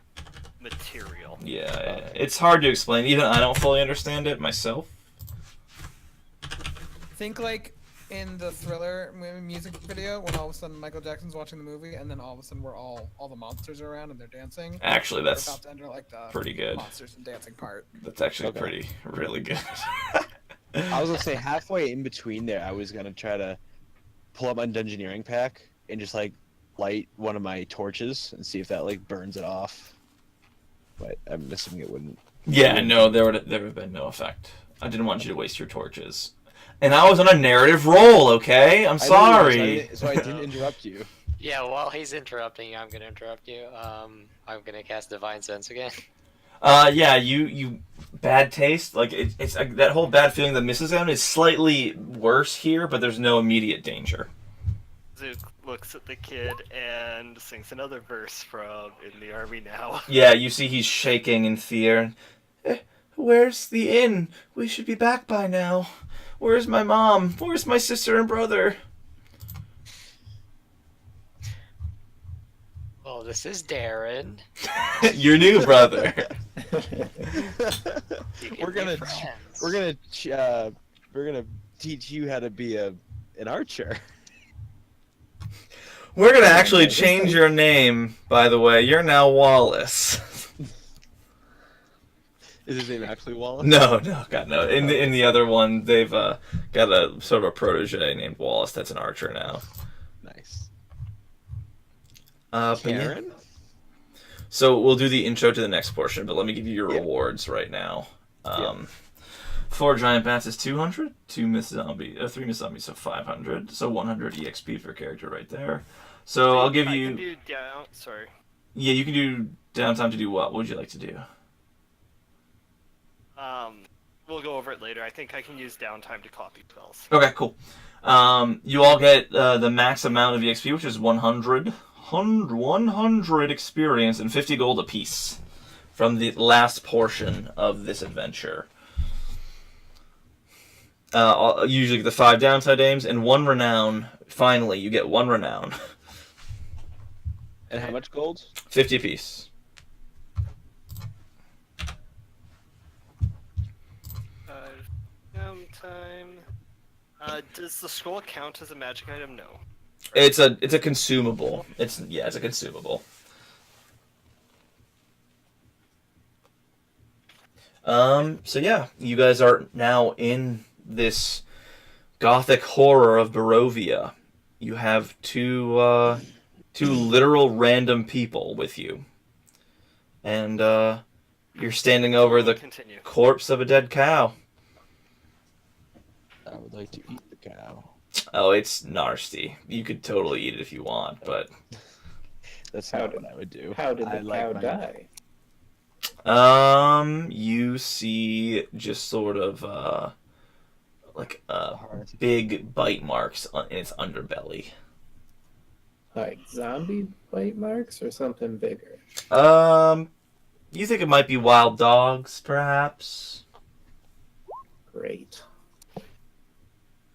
Speaker 3: material.
Speaker 2: Yeah, it's hard to explain. Even I don't fully understand it myself.
Speaker 7: Think like in the Thriller music video when all of a sudden Michael Jackson's watching the movie and then all of a sudden all the monsters are around and they're dancing.
Speaker 2: Actually,
Speaker 7: We're
Speaker 2: that's
Speaker 7: about to enter like the
Speaker 2: pretty good.
Speaker 7: monsters and dancing part.
Speaker 2: That's actually
Speaker 1: Okay.
Speaker 2: really good.
Speaker 1: I was gonna say halfway in between there, I was gonna try to pull up my dungeoneering pack and just like light one of my torches and see if that like burns it off. But I'm assuming it wouldn't.
Speaker 2: Yeah, no, there would have been no effect. I didn't want you to waste your torches. And I was on a narrative roll, okay? I'm sorry.
Speaker 1: So I didn't interrupt you.
Speaker 4: Yeah, while he's interrupting you, I'm gonna interrupt you. I'm gonna cast Divine Sense again.
Speaker 2: Yeah, you bad taste. Like it's that whole bad feeling that misses him is slightly worse here, but there's no immediate danger.
Speaker 3: Zook looks at the kid and sings another verse from In the Army Now.
Speaker 2: Yeah, you see he's shaking in fear. Where's the inn? We should be back by now. Where's my mom? Where's my sister and brother?
Speaker 4: Well, this is Darren.
Speaker 2: Your new brother.
Speaker 4: You can
Speaker 1: We're
Speaker 4: be
Speaker 1: gonna
Speaker 4: friends.
Speaker 1: we're gonna teach you how to be an archer.
Speaker 2: We're gonna actually change your name, by the way. You're now Wallace.
Speaker 1: Is his name actually Wallace?
Speaker 2: No, God, no. In the other one, they've got a sort of a protege named Wallace. That's an archer now.
Speaker 1: Nice.
Speaker 2: But yeah.
Speaker 1: Karen?
Speaker 2: So we'll do the intro to the next portion, but let me give you your
Speaker 1: Yeah.
Speaker 2: rewards right now.
Speaker 1: Yeah.
Speaker 2: 4 giant bats is 200, 3 miss zombies, so 500, so 100 EXP per character right there. So I'll give
Speaker 3: I
Speaker 2: you.
Speaker 3: can do down. Sorry.
Speaker 2: Yeah, you can do downtime to do what? What would you like to do?
Speaker 3: We'll go over it later. I think I can use downtime to copy spells.
Speaker 2: Okay, cool. You all get the max amount of EXP, which is 100 experience and 50 gold apiece from the last portion of this adventure. Usually the 5 downside aims and 1 renown. Finally, you get 1 renown.
Speaker 1: And how much gold?
Speaker 2: 50 apiece.
Speaker 3: Downtime. Does the scroll count as a magic item? No.
Speaker 2: It's a consumable. It's a consumable. So yeah, you guys are now in this gothic horror of Barovia. You have two literal random people with you. And you're standing over the
Speaker 3: Continue.
Speaker 2: corpse of a dead cow.
Speaker 1: I would like to eat the cow.
Speaker 2: Oh, it's nasty. You could totally eat it if you want, but
Speaker 1: That's
Speaker 5: How
Speaker 1: not
Speaker 5: did-
Speaker 1: what I would do.
Speaker 5: How did the
Speaker 1: I like
Speaker 5: cow
Speaker 1: my-
Speaker 5: die?
Speaker 2: you see just sort of like big bite marks in its underbelly.
Speaker 5: Like zombie bite marks or something bigger?
Speaker 2: You think it might be wild dogs, perhaps?
Speaker 5: Great.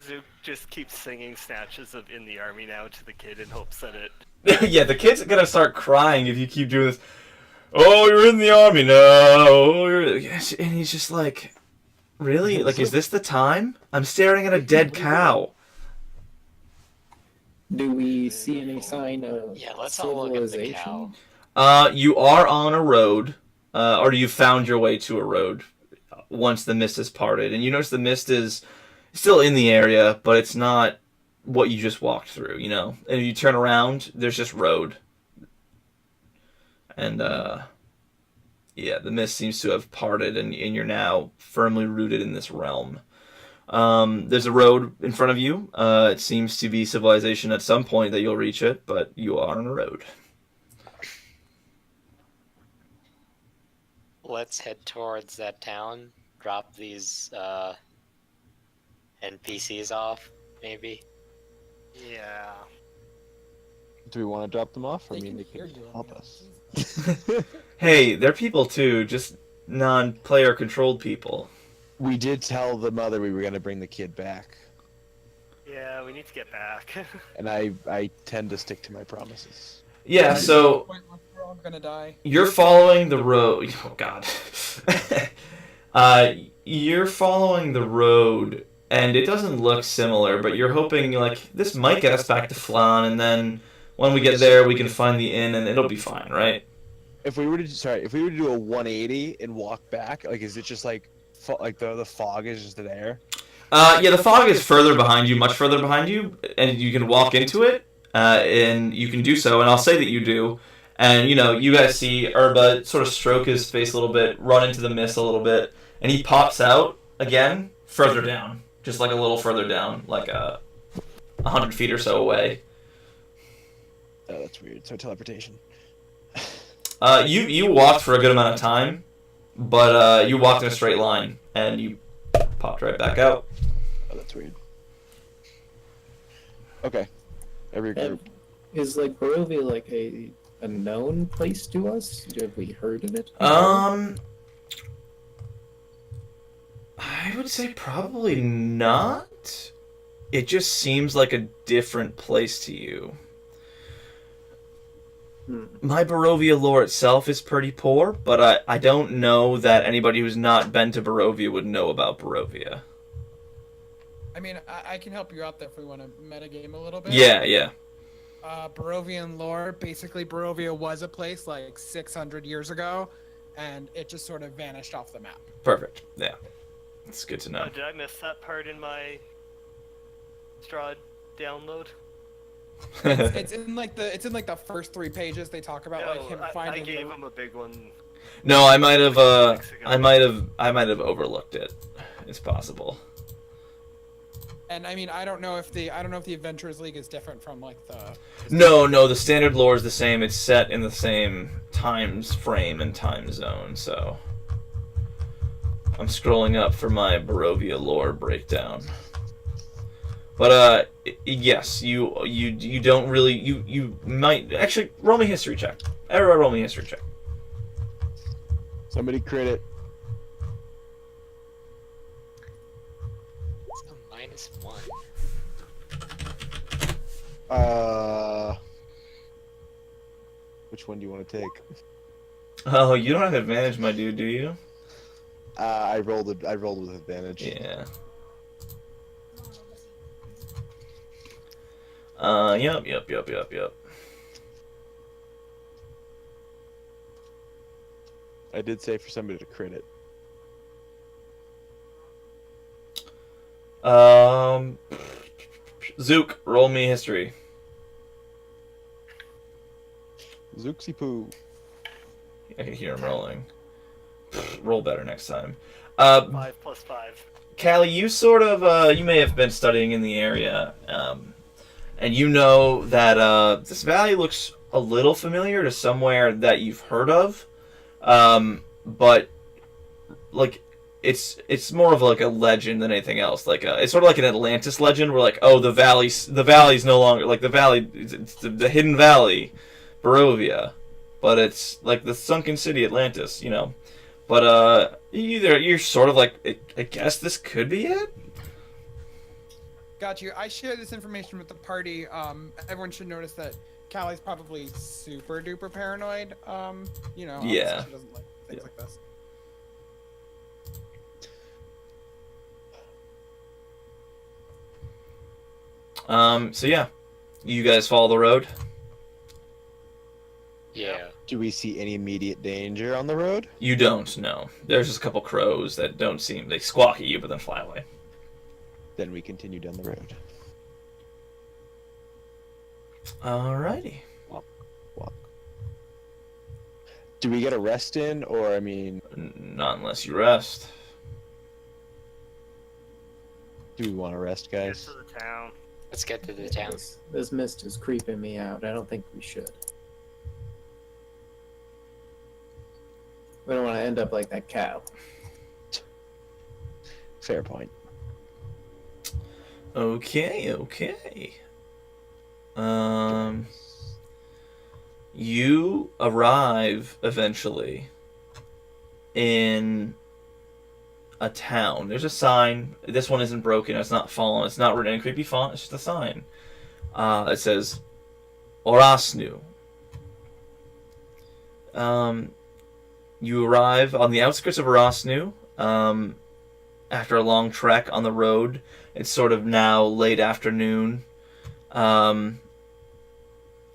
Speaker 3: Zook just keeps singing snatches of In the Army Now to the kid in hopes that it.
Speaker 2: Yeah, the kid's gonna start crying if you keep doing this. Oh, you're in the army now. Oh, and he's just like, really? Like, is this the time? I'm staring at a dead cow.
Speaker 5: Do we see any sign of
Speaker 4: Yeah, let's all look at the
Speaker 5: civilization?
Speaker 4: cow.
Speaker 2: You are on a road, or you found your way to a road once the mist has parted, and you notice the mist is still in the area, but it's not what you just walked through, you know? And if you turn around, there's just road. And, yeah, the mist seems to have parted, and you're now firmly rooted in this realm. There's a road in front of you. It seems to be civilization at some point that you'll reach it, but you are on a road.
Speaker 4: Let's head towards that town. Drop these NPCs off, maybe.
Speaker 3: Yeah.
Speaker 1: Do we want to drop them off? I
Speaker 7: They
Speaker 1: mean,
Speaker 7: can
Speaker 1: they
Speaker 7: hear
Speaker 1: can
Speaker 7: you.
Speaker 1: help
Speaker 7: I mean,
Speaker 1: us.
Speaker 7: Jesus.
Speaker 2: Hey, they're people too, just non-player controlled people.
Speaker 1: We did tell the mother we were going to bring the kid back,
Speaker 3: Yeah, we need to get back.
Speaker 1: and I tend to stick to my promises.
Speaker 2: Yeah, so
Speaker 7: Pointless, we're all gonna die.
Speaker 2: you're following the road. Oh God. You're following the road, and it doesn't look similar, but you're hoping like this might get us back to Flan, and then when we get there, we can find the inn, and it'll be fine, right?
Speaker 1: If we were to do a 180 and walk back, like, is it just like the fog is just there?
Speaker 2: Yeah, the fog is further behind you, much further behind you, and you can walk into it, and you can do so, and I'll say that you do. And, you guys see Urba sort of stroke his face a little bit, run into the mist a little bit, and he pops out again, further down. Just like a little further down, like 100 feet or so away.
Speaker 1: Oh, that's weird. So teleportation.
Speaker 2: You walked for a good amount of time, but you walked in a straight line, and you popped right back out.
Speaker 1: Oh, that's weird. Okay. Every group.
Speaker 5: Is like Barovia like a known place to us? Have we heard of it?
Speaker 2: I would say probably not. It just seems like a different place to you. My Barovia lore itself is pretty poor, but I don't know that anybody who's not been to Barovia would know about Barovia.
Speaker 7: I mean, I can help you out there if we want to metagame a little bit.
Speaker 2: Yeah.
Speaker 7: Barovian lore, basically Barovia was a place like 600 years ago, and it just sort of vanished off the map.
Speaker 2: Perfect. Yeah. It's good to know.
Speaker 3: Did I miss that part in my Strahd download?
Speaker 7: It's in like the first 3 pages they talk about like him
Speaker 3: I
Speaker 7: finding.
Speaker 3: gave him a big one.
Speaker 2: No, I might have I might have overlooked it. It's possible.
Speaker 7: And I mean, I don't know if the Adventurers League is different from like the.
Speaker 2: No, the standard lore is the same. It's set in the same times frame and time zone, so I'm scrolling up for my Barovia lore breakdown. But yes, you don't really you might actually roll me a history check. Everyone roll me a history check.
Speaker 1: Somebody crit it.
Speaker 4: It's a -1.
Speaker 1: Which one do you want to take?
Speaker 2: Oh, you don't have advantage, my dude, do you?
Speaker 1: I rolled with advantage.
Speaker 2: Yeah. Yep.
Speaker 1: I did say for somebody to crit it.
Speaker 2: Zook, roll me history.
Speaker 1: Zooksy poo.
Speaker 2: I can hear him rolling. Roll better next time.
Speaker 3: 5 + 5.
Speaker 2: Callie, you sort of, you may have been studying in the area, and you know that this valley looks a little familiar to somewhere that you've heard of, but like it's more of like a legend than anything else. Like it's sort of like an Atlantis legend, where like, oh, the valley's no longer like the valley, it's the hidden valley, Barovia, but it's like the sunken city Atlantis, you know. But you're sort of like, I guess this could be it.
Speaker 7: Got you. I share this information with the party. Everyone should notice that Callie's probably super duper paranoid. You know, obviously
Speaker 2: Yeah.
Speaker 7: she doesn't like things like this.
Speaker 2: So yeah, you guys follow the road.
Speaker 4: Yeah.
Speaker 1: Do we see any immediate danger on the road?
Speaker 2: You don't know. There's just a couple crows that don't seem, they squawk at you but then fly away.
Speaker 1: Then we continue down the road.
Speaker 2: Alrighty.
Speaker 1: Walk. Do we get a rest in, or I mean?
Speaker 2: Not unless you rest.
Speaker 1: Do we want to rest,
Speaker 3: Get
Speaker 1: guys?
Speaker 3: to the town.
Speaker 4: Let's get to the town.
Speaker 5: This mist is creeping me out. I don't think we should. We don't want to end up like that cow.
Speaker 1: Fair point.
Speaker 2: Okay. You arrive eventually in a town. There's a sign. This one isn't broken. It's not fallen. It's not written in creepy font. It's just a sign. It says Orasnu. You arrive on the outskirts of Orasnu. After a long trek on the road, it's sort of now late afternoon. And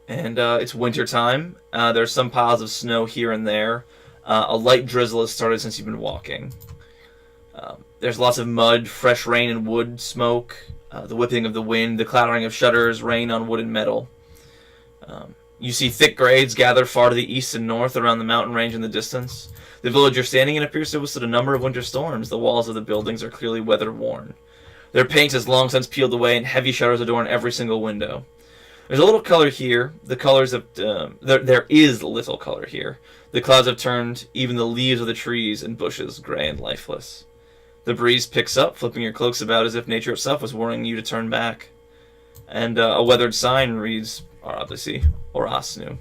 Speaker 2: it's winter time. There's some piles of snow here and there. A light drizzle has started since you've been walking. There's lots of mud, fresh rain and wood smoke, the whipping of the wind, the clattering of shutters, rain on wood and metal. You see thick grades gather far to the east and north around the mountain range in the distance. The village you're standing in appears to have withstood a number of winter storms. The walls of the buildings are clearly weather-worn. Their paint has long since peeled away, and heavy shutters adorn every single window. There's a little color here. The colors of there is little color here. The clouds have turned even the leaves of the trees and bushes gray and lifeless. The breeze picks up, flipping your cloaks about as if nature itself was warning you to turn back. And a weathered sign reads, obviously, Orasnu.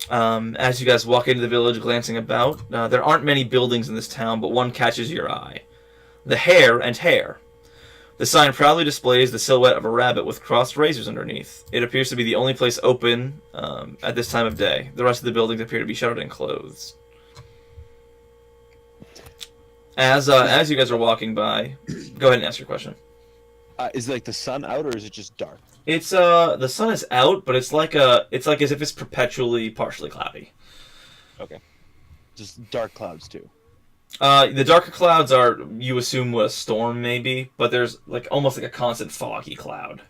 Speaker 2: As you guys walk into the village, glancing about, there aren't many buildings in this town, but one catches your eye. The Hare and Hare. The sign proudly displays the silhouette of a rabbit with crossed razors underneath. It appears to be the only place open at this time of day. The rest of the buildings appear to be shuttered and closed. As you guys are walking by, go ahead and ask your question.
Speaker 1: Is like the sun out, or is it just dark?
Speaker 2: It's the sun is out, but it's like as if it's perpetually partially cloudy.
Speaker 1: Okay. Just dark clouds too.
Speaker 2: The darker clouds are, you assume, what a storm may be, but there's like almost like a constant foggy cloud.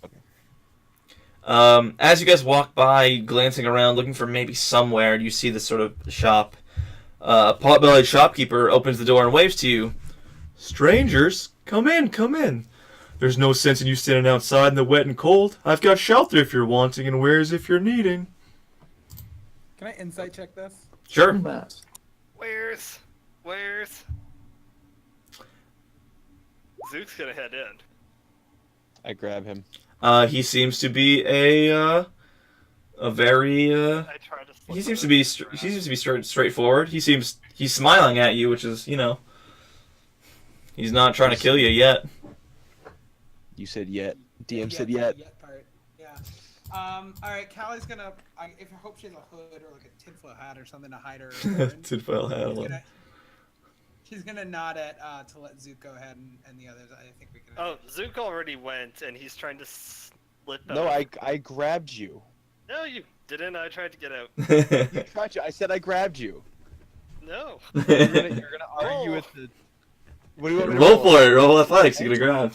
Speaker 1: Okay.
Speaker 2: As you guys walk by, glancing around, looking for maybe somewhere, you see this sort of shop. A pot-bellied shopkeeper opens the door and waves to you. Strangers, come in, come in. There's no sense in you standing outside in the wet and cold. I've got shelter if you're wanting and wares if you're needing.
Speaker 7: Can I insight check this?
Speaker 2: Sure.
Speaker 3: Where's? Zook's gonna head in.
Speaker 1: I grab him.
Speaker 2: He seems to be a very
Speaker 3: I try to.
Speaker 2: he seems to be straightforward. He's smiling at you, which is, he's not trying to kill you yet.
Speaker 1: You said yet. DM said yet.
Speaker 7: Part. Yeah. All right. Callie's gonna. I hope she has a hood or like a tinfoil hat or something to hide her.
Speaker 2: Tinfoil hat.
Speaker 7: She's gonna nod at to let Zook go ahead and the others. I think we can.
Speaker 3: Oh, Zook already went, and he's trying to slip out.
Speaker 1: No, I grabbed you.
Speaker 3: No, you didn't. I tried to get out.
Speaker 1: You tried to. I said I grabbed you.
Speaker 3: No.
Speaker 1: You're gonna argue with the. What do you want me to
Speaker 2: Roll for it. Roll athletics. You're gonna grab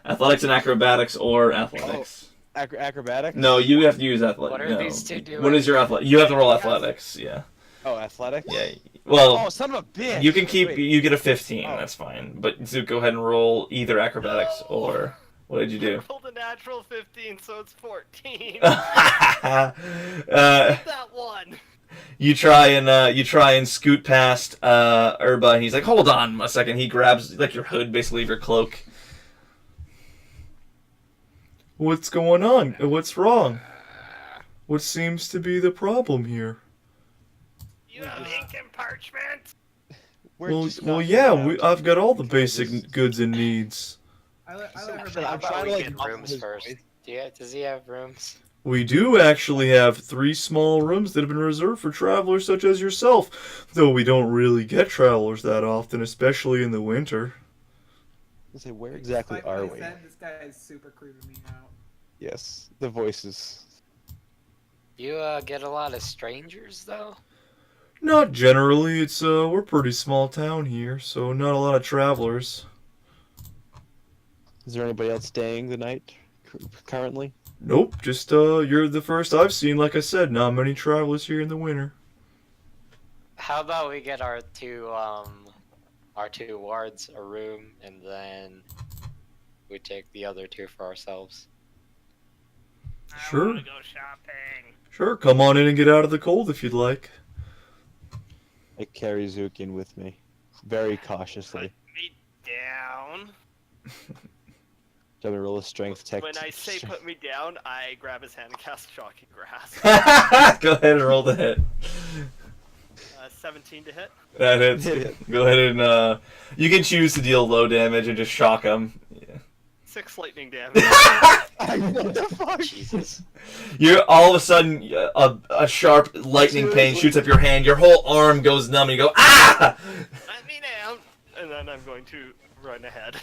Speaker 2: athletics and acrobatics or athletics.
Speaker 1: Acrobatics?
Speaker 2: No, you have to use athletics.
Speaker 4: What are these two doing?
Speaker 2: What is your athletic? You have to roll athletics. Yeah.
Speaker 1: Oh, athletics?
Speaker 2: Yeah. Well,
Speaker 1: Oh, son of a bitch!
Speaker 2: you can keep.
Speaker 1: Wait.
Speaker 2: You get a 15.
Speaker 1: Oh.
Speaker 2: That's fine. But Zook, go ahead and roll either acrobatics or. What did you
Speaker 3: I
Speaker 2: do?
Speaker 3: rolled a natural 15, so it's 14.
Speaker 2: uh,
Speaker 3: That one.
Speaker 2: you try and scoot past Urba, and he's like, "Hold on a second." He grabs like your hood, basically your cloak. What's going on? What's wrong? What seems to be the problem here?
Speaker 3: You have ink and parchment.
Speaker 1: We're just
Speaker 2: Well,
Speaker 1: knocking
Speaker 2: yeah.
Speaker 1: it out.
Speaker 2: I've got all the
Speaker 1: Because
Speaker 2: basic
Speaker 1: this-
Speaker 2: goods and needs.
Speaker 7: I let her.
Speaker 1: Shut up,
Speaker 4: How
Speaker 1: I'm
Speaker 4: about
Speaker 1: trying to,
Speaker 4: we
Speaker 1: like,
Speaker 4: get
Speaker 1: muffle
Speaker 4: rooms
Speaker 1: his
Speaker 4: first?
Speaker 1: voice.
Speaker 4: Does he have rooms?
Speaker 2: We do actually have 3 small rooms that have been reserved for travelers such as yourself, though we don't really get travelers that often, especially in the winter.
Speaker 1: I say, where exactly
Speaker 7: Despite what
Speaker 1: are
Speaker 7: I
Speaker 1: we?
Speaker 7: said, this guy is super creeping me out.
Speaker 1: Yes, the voices.
Speaker 4: You get a lot of strangers though.
Speaker 2: Not generally. It's we're a pretty small town here, so not a lot of travelers.
Speaker 1: Is there anybody else staying the night currently?
Speaker 2: Nope, just you're the first I've seen. Like I said, not many travelers here in the winter.
Speaker 4: How about we get our our 2 wards a room, and then we take the other 2 for ourselves.
Speaker 2: Sure.
Speaker 3: I want to go shopping.
Speaker 2: Sure, come on in and get out of the cold if you'd like.
Speaker 1: I carry Zukin with me, very cautiously.
Speaker 3: Put me down.
Speaker 1: So I'm gonna roll a strength tech.
Speaker 3: When I say put me down, I grab his hand and cast Shocking Grasp.
Speaker 2: Go ahead and roll the hit.
Speaker 3: 17 to hit.
Speaker 2: That hits. Go ahead and you can choose to deal low damage and just shock him. Yeah.
Speaker 3: 6 lightning damage.
Speaker 1: What the fuck?
Speaker 4: Jesus.
Speaker 2: You're all of a sudden a sharp lightning pain shoots up your hand. Your whole arm goes numb, and you go ah!
Speaker 3: Let me down. And then I'm going to run ahead.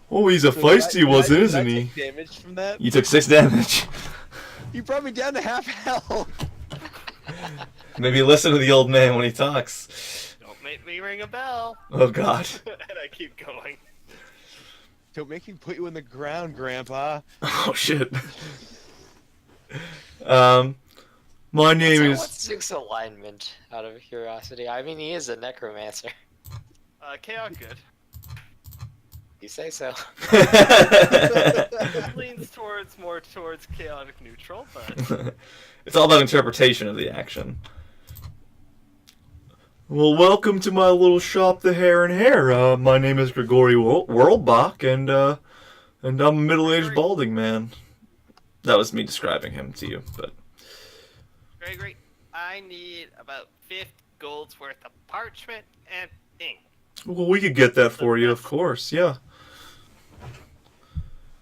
Speaker 2: Oh, he's a feisty, wasn't,
Speaker 1: Did I
Speaker 2: isn't he?
Speaker 1: take damage from that?
Speaker 2: You took 6 damage.
Speaker 1: You brought me down to half health.
Speaker 2: Maybe listen to the old man when he talks.
Speaker 3: Don't make me ring a bell.
Speaker 2: Oh God.
Speaker 3: And I keep going.
Speaker 1: Don't make me put you in the ground, Grandpa.
Speaker 2: Oh shit. My name is.
Speaker 4: What's Zook's alignment, out of curiosity? I mean, he is a necromancer.
Speaker 3: Chaos good.
Speaker 4: You say so.
Speaker 3: Leans more towards chaotic neutral, but
Speaker 2: It's all about interpretation of the action. Well, welcome to my little shop, The Hare and Hare. My name is Grigori Worldbach, and I'm a middle-aged balding man. That was me describing him to you, but
Speaker 3: Gregory, I need about 50 gold's worth of parchment and ink.
Speaker 2: well, we could get that for you, of course. Yeah.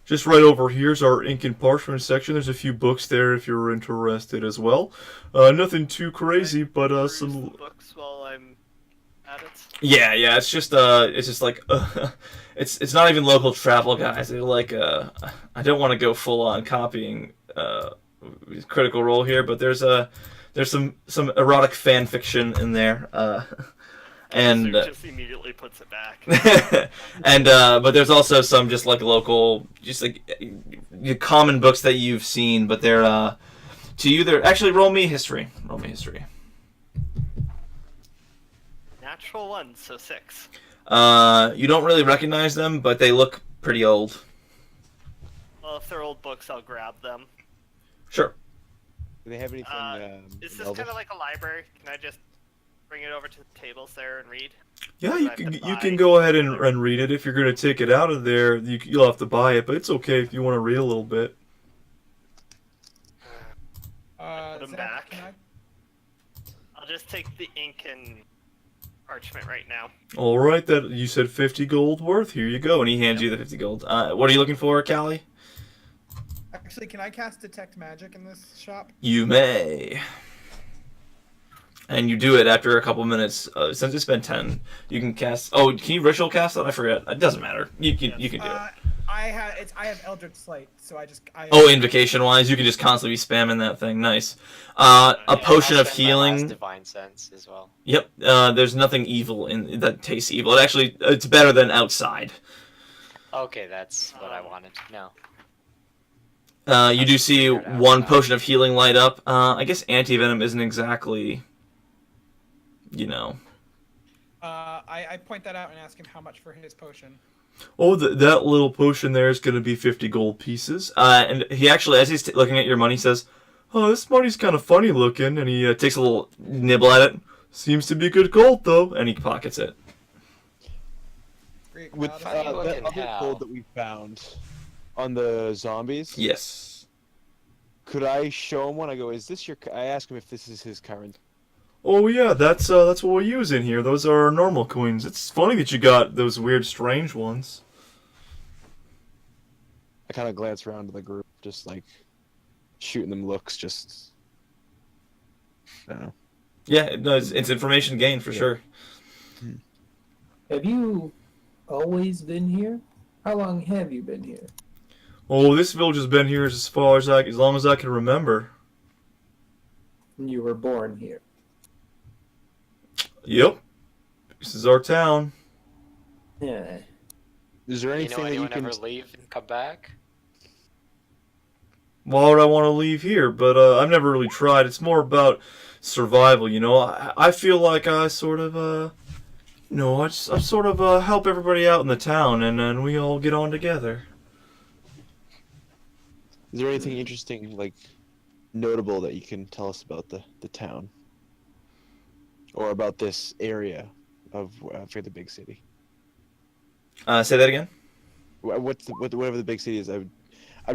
Speaker 2: Just right over here's our ink and parchment section. There's a few books there if you're interested as well. Nothing too crazy, but
Speaker 3: Peruse
Speaker 2: some.
Speaker 3: the books while I'm at it.
Speaker 2: Yeah, it's just like it's not even local travel guys. They're like I don't want to go full on copying Critical Role here, but there's some erotic fan fiction in there. And
Speaker 3: Zook just immediately puts it back.
Speaker 2: and but there's also some just like local, just like common books that you've seen, but they're to you they're actually roll me history.
Speaker 3: Natural 1, so 6.
Speaker 2: You don't really recognize them, but they look pretty old.
Speaker 3: Well, if they're old books, I'll grab them.
Speaker 2: Sure.
Speaker 1: Do they have anything?
Speaker 3: Is this
Speaker 1: Elvish?
Speaker 3: kind of like a library? Can I just bring it over to the tables there and read?
Speaker 2: Yeah,
Speaker 3: Or
Speaker 2: you
Speaker 3: do I have
Speaker 2: can
Speaker 3: to
Speaker 2: you
Speaker 3: buy
Speaker 2: can go ahead and read it. If you're going to take it out of there, you'll have to buy it, but it's okay if you want to read a little bit.
Speaker 3: Put 'em
Speaker 7: Zach,
Speaker 3: back.
Speaker 7: can I-
Speaker 3: I'll just take the ink and parchment right now.
Speaker 2: All right, that you said 50 gold worth. Here you go, and he hands you the 50 gold. What are you looking for, Callie?
Speaker 7: Actually, can I cast Detect Magic in this shop?
Speaker 2: You may. And you do it after a couple minutes. Since it's been 10, you can cast. Oh, can you ritual cast that? I forget. It doesn't matter. You can do it.
Speaker 7: I have Eldritch Slight, so I just.
Speaker 2: Oh, invocation wise, you can just constantly be spamming that thing. Nice. A potion
Speaker 4: I'll
Speaker 2: of
Speaker 4: spend my last
Speaker 2: healing.
Speaker 4: Divine Sense as well.
Speaker 2: Yep. There's nothing evil in that tastes evil. It's better than outside.
Speaker 4: Okay, that's what I wanted to know.
Speaker 2: You do see one potion of healing light up. I guess anti-venom isn't exactly,
Speaker 7: I point that out and ask him how much for his potion.
Speaker 2: Oh, that little potion there is going to be 50 gold pieces. And he actually, as he's looking at your money, says, "Oh, this money's kind of funny looking." And he takes a little nibble at it. "Seems to be good gold, though." And he pockets it.
Speaker 7: Great.
Speaker 1: With
Speaker 4: Funny
Speaker 1: that
Speaker 4: looking
Speaker 1: other
Speaker 4: how.
Speaker 1: gold that we found on the zombies.
Speaker 2: Yes.
Speaker 1: Could I show him one? I go, "Is this your?" I ask him if this is his current.
Speaker 2: Oh yeah, that's what we use in here. Those are our normal coins. It's funny that you got those weird, strange ones.
Speaker 1: I kind of glance around to the group, just like shooting them looks. Just, I don't know.
Speaker 2: Yeah, no, it's information gained for sure.
Speaker 5: Have you always been here? How long have you been here?
Speaker 2: Oh, this village has been here as long as I can remember.
Speaker 5: You were born here.
Speaker 2: Yep. This is our town.
Speaker 5: Yeah.
Speaker 1: Is there
Speaker 4: You
Speaker 1: anything
Speaker 4: know
Speaker 1: that you
Speaker 4: anyone
Speaker 1: can?
Speaker 4: ever leave and come back?
Speaker 2: Why would I want to leave here? But I've never really tried. It's more about survival. You know, I feel like I sort of I sort of help everybody out in the town, and then we all get on together.
Speaker 1: Is there anything interesting, like notable, that you can tell us about the town, or about this area of for the big city?
Speaker 2: Say that again.
Speaker 1: Whatever the big city is? I'm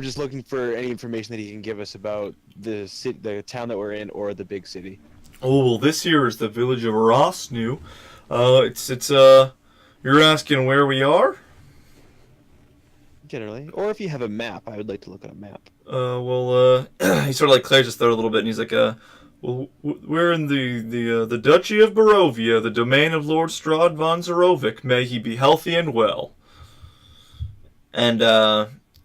Speaker 1: just looking for any information that he can give us about the city, the town that we're in, or the big city.
Speaker 2: Oh, well, this here is the village of Rosnu. It's you're asking where we are?
Speaker 1: Generally, or if you have a map, I would like to look at a map.
Speaker 2: He sort of like clears his throat a little bit, and he's like, well, we're in the Duchy of Barovia, the domain of Lord Strahd von Zarovic. May he be healthy and well. And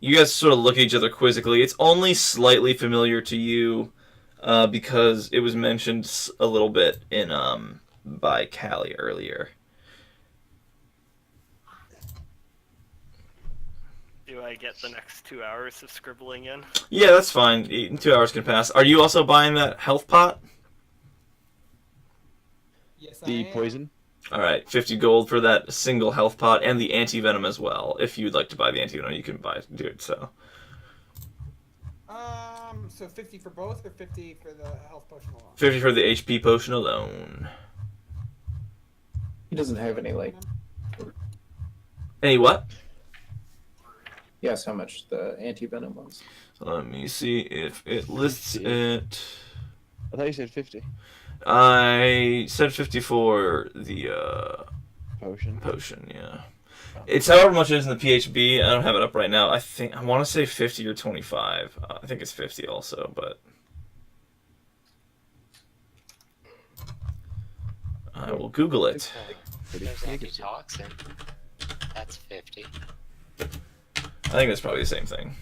Speaker 2: you guys sort of look at each other quizzically. It's only slightly familiar to you because it was mentioned a little bit in by Callie earlier.
Speaker 3: Do I get the next 2 hours of scribbling in?
Speaker 2: Yeah, that's fine. 2 hours can pass. Are you also buying that health pot?
Speaker 7: Yes,
Speaker 1: The
Speaker 7: I am.
Speaker 1: poison.
Speaker 2: All right, 50 gold for that single health pot and the anti-venom as well. If you'd like to buy the anti-venom, you can do it. So
Speaker 7: So 50 for both, or 50 for the health potion alone?
Speaker 2: 50 for the HP potion alone.
Speaker 5: He doesn't have any, like,
Speaker 2: Any what?
Speaker 5: yes, how much the anti-venom was.
Speaker 2: Let me see if it lists it.
Speaker 1: I thought you said 50
Speaker 2: I said 50 for the
Speaker 1: potion.
Speaker 2: potion, yeah. It's however much it is in the PHB. I don't have it up right now. I want to say 50 or 25. I think it's 50 also, but I will Google it.
Speaker 4: There's antitoxin. That's 50.
Speaker 2: I think that's probably the same thing.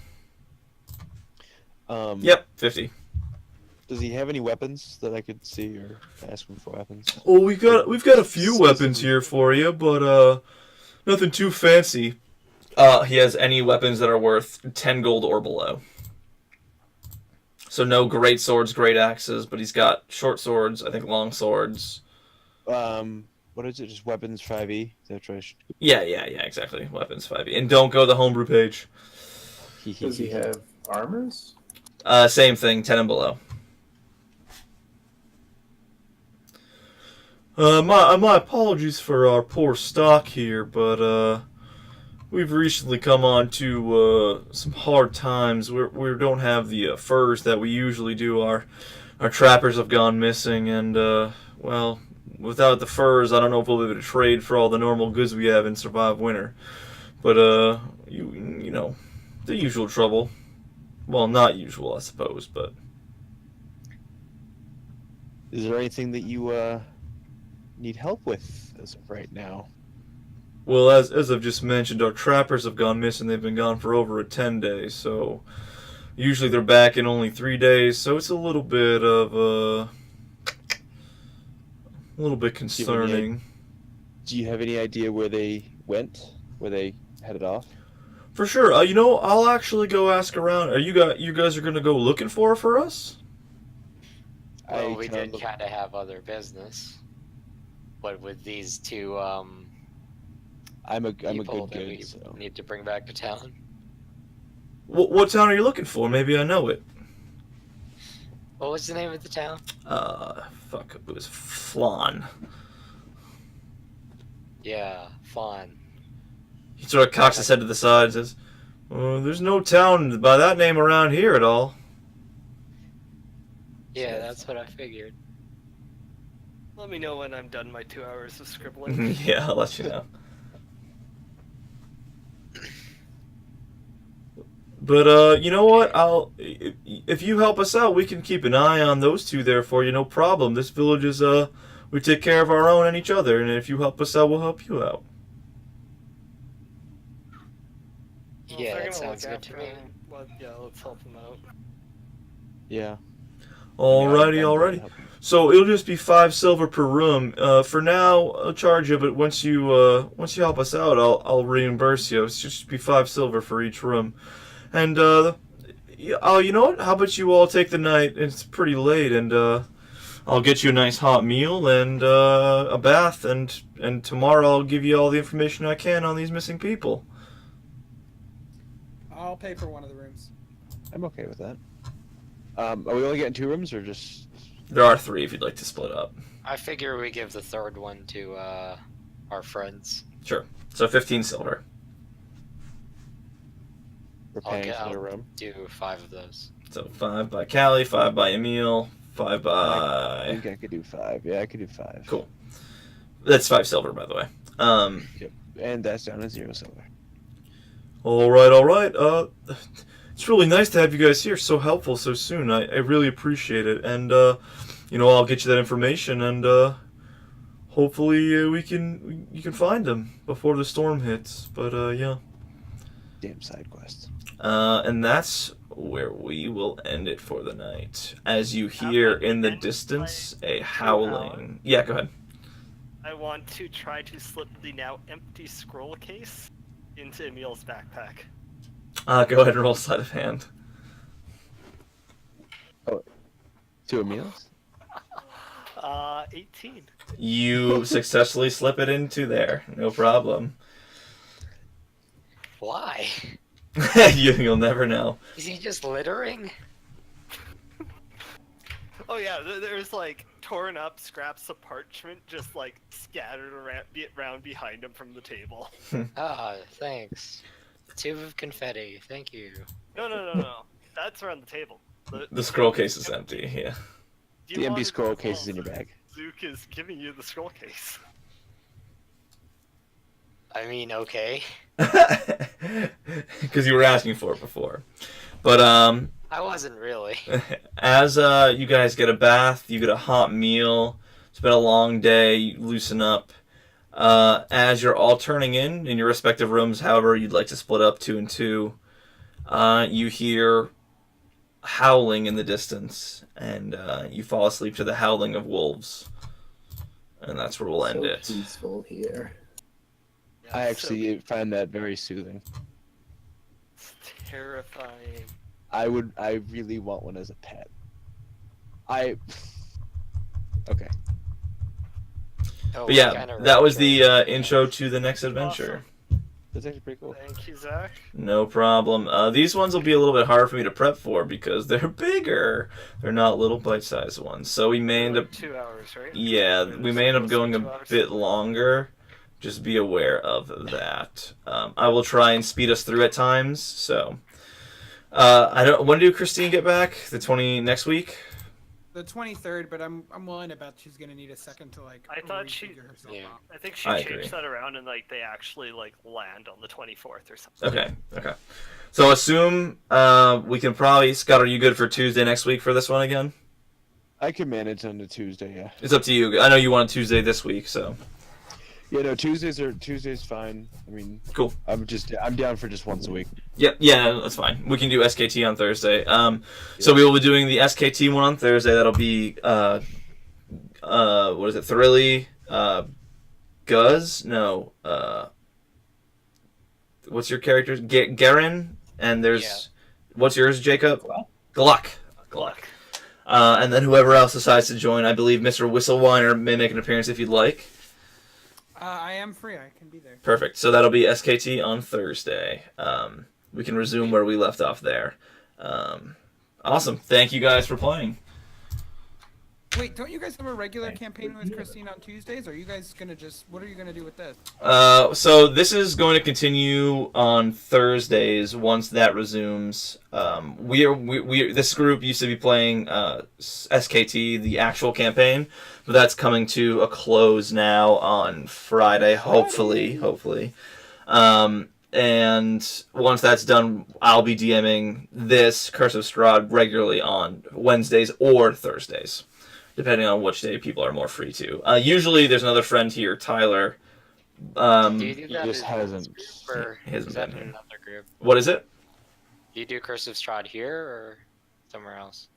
Speaker 1: Yep.
Speaker 2: 50.
Speaker 1: Does he have any weapons that I could see, or ask him for weapons?
Speaker 2: Well, we've got a few weapons here for you, but nothing too fancy. He has any weapons that are worth 10 gold or below. So no great swords, great axes, but he's got short swords, I think long swords.
Speaker 1: What is it? Just weapons 5e? Is that right?
Speaker 2: Yeah, exactly. Weapons 5e. And don't go to the homebrew page.
Speaker 5: Does he have armors?
Speaker 2: Same thing, 10 and below. My apologies for our poor stock here, but we've recently come on to some hard times. We don't have the furs that we usually do. Our trappers have gone missing, and well, without the furs, I don't know if we'll be able to trade for all the normal goods we have and survive winter. But you know, the usual trouble. Well, not usual, I suppose, but
Speaker 1: Is there anything that you need help with as of right now?
Speaker 2: well, as I've just mentioned, our trappers have gone missing. They've been gone for over 10 days, so usually they're back in only 3 days. So it's a little bit of a little bit concerning.
Speaker 1: Do you have any idea where they went? Where they headed off?
Speaker 2: For sure. You know, I'll actually go ask around. You guys are gonna go looking for us?
Speaker 4: Well,
Speaker 1: I
Speaker 4: we
Speaker 1: kinda
Speaker 4: did
Speaker 1: look-
Speaker 4: kind of have other business. But with these two
Speaker 1: I'm a
Speaker 4: people
Speaker 1: good
Speaker 4: that we
Speaker 1: kid, so.
Speaker 4: need to bring back to town.
Speaker 2: What town are you looking for? Maybe I know it.
Speaker 4: What was the name of the town?
Speaker 2: Fuck. It was Flan.
Speaker 4: Yeah, Fawn.
Speaker 2: He sort of cocks his head to the side and says, there's no town by that name around here at all.
Speaker 4: Yeah, that's what I figured.
Speaker 3: Let me know when I'm done my 2 hours of scribbling.
Speaker 2: Yeah, I'll let you know. But you know what? If you help us out, we can keep an eye on those two there for you. No problem. This village is we take care of our own and each other, and if you help us out, we'll help you out.
Speaker 3: Well, if
Speaker 4: Yeah,
Speaker 3: they're
Speaker 4: that
Speaker 3: gonna
Speaker 4: sounds
Speaker 3: look
Speaker 4: good to
Speaker 3: after
Speaker 4: me.
Speaker 3: him, well, yeah, let's help him out.
Speaker 1: Yeah.
Speaker 2: Alrighty,
Speaker 1: I'm
Speaker 2: alrighty.
Speaker 1: helping.
Speaker 2: So it'll just be 5 silver per room. For now, I'll charge you, but once you help us out, I'll reimburse you. It's just be 5 silver for each room. And you know what? How about you all take the night? It's pretty late, and I'll get you a nice hot meal and a bath, and tomorrow I'll give you all the information I can on these missing people.
Speaker 7: I'll pay for one of the rooms.
Speaker 1: I'm okay with that. Are we only getting 2 rooms or just?
Speaker 2: There are 3 if you'd like to split up.
Speaker 4: I figure we give the third one to our friends.
Speaker 2: Sure. So 15 silver.
Speaker 1: We're
Speaker 4: I'll
Speaker 1: paying
Speaker 4: get
Speaker 1: for the
Speaker 4: out.
Speaker 1: room.
Speaker 4: Do 5 of those.
Speaker 2: So 5 by Callie, 5 by Emil, 5
Speaker 1: I
Speaker 2: by...
Speaker 1: think I could do 5. Yeah, I could do 5.
Speaker 2: Cool. That's 5 silver, by the way.
Speaker 1: Yep. And that's down to 0 silver.
Speaker 2: All right. It's really nice to have you guys here. So helpful so soon. I really appreciate it. And I'll get you that information, and hopefully you can find them before the storm hits. But yeah.
Speaker 1: Damn side quest.
Speaker 2: And that's where we will end it for the night. As you hear in the distance a howling. Yeah, go ahead.
Speaker 3: I want to try to slip the now empty scroll case into Emil's backpack.
Speaker 2: Go ahead and roll sleight of hand.
Speaker 1: 2 meals?
Speaker 3: 18.
Speaker 2: You successfully slip it into there. No problem.
Speaker 4: Why?
Speaker 2: You'll never know.
Speaker 4: Is he just littering?
Speaker 3: Oh yeah, there's like torn up scraps of parchment just like scattered around behind him from the table.
Speaker 4: Ah, thanks. Tube of confetti, thank you.
Speaker 3: No. That's around the table.
Speaker 2: The scroll case is empty, yeah.
Speaker 3: Do you
Speaker 1: The empty
Speaker 3: want it
Speaker 1: scroll
Speaker 3: as well,
Speaker 1: case is in your
Speaker 3: so
Speaker 1: bag.
Speaker 3: Zook is giving you the scroll case.
Speaker 4: I mean, okay.
Speaker 2: Because you were asking for it before. But
Speaker 4: I wasn't really.
Speaker 2: as you guys get a bath, you get a hot meal. It's been a long day. You loosen up. As you're all turning in your respective rooms, however you'd like to split up 2 and 2, you hear howling in the distance, and you fall asleep to the howling of wolves. And that's where we'll end it.
Speaker 5: Peaceful here.
Speaker 1: I actually find that very soothing.
Speaker 3: It's terrifying.
Speaker 1: I really want one as a pet. Okay.
Speaker 4: Oh,
Speaker 2: But yeah,
Speaker 4: kinda
Speaker 2: that was
Speaker 4: retro.
Speaker 2: the intro to the next adventure.
Speaker 1: That's actually pretty cool.
Speaker 3: Thank you, Zach.
Speaker 2: No problem. These ones will be a little bit hard for me to prep for because they're bigger. They're not little bite-sized ones. So we may end up...
Speaker 3: 2 hours, right?
Speaker 2: Yeah, we may end up going a
Speaker 3: 2 hours.
Speaker 2: bit longer. Just be aware of that. I will try and speed us through at times. So, when do Christine get back? Next week?
Speaker 7: The 23rd, but I'm willing to bet she's gonna need a second to like.
Speaker 3: I thought she-
Speaker 7: refigure herself
Speaker 4: Yeah.
Speaker 7: out.
Speaker 3: I think she
Speaker 2: I
Speaker 3: changed
Speaker 2: agree.
Speaker 3: that around and like they actually like land on the 24th or something.
Speaker 2: Okay. So assume we can probably... Scott, are you good for Tuesday next week for this one again?
Speaker 1: I can manage on the Tuesday, yeah.
Speaker 2: It's up to you. I know you wanted Tuesday this week, so...
Speaker 1: Yeah, no, Tuesday's fine. I mean,
Speaker 2: Cool.
Speaker 1: I'm down for just once a week.
Speaker 2: Yeah, that's fine. We can do SKT on Thursday. So we will be doing the SKT one on Thursday. That'll be what is it? Thrilly, Guz? No. What's your character's? Garen, and there's
Speaker 4: Yeah.
Speaker 2: what's yours, Jacob? Gluck.
Speaker 3: Luck.
Speaker 2: And then whoever else decides to join, I believe Mr. Whistlewiner may make an appearance if you'd like.
Speaker 7: I am free. I can be there.
Speaker 2: Perfect. So that'll be SKT on Thursday. We can resume where we left off there. Awesome. Thank you guys for playing.
Speaker 7: Wait, don't you guys have a regular campaign with Christine on Tuesdays? Or are you guys gonna what are you gonna do with this?
Speaker 2: So this is going to continue on Thursdays once that resumes. This group used to be playing SKT, the actual campaign, but that's coming to a close now on Friday, hopefully. And once that's done, I'll be DMing this Curse of Strahd regularly on Wednesdays or Thursdays, depending on which day people are more free to. Usually there's another friend here, Tyler.
Speaker 4: Do you do
Speaker 1: he
Speaker 4: that
Speaker 1: just
Speaker 4: in
Speaker 1: hasn't-
Speaker 4: this group, or
Speaker 2: he hasn't
Speaker 4: is that
Speaker 2: been
Speaker 4: in
Speaker 2: here.
Speaker 4: another group?
Speaker 2: What is it?
Speaker 4: Do you do Curse of Strahd here or somewhere else?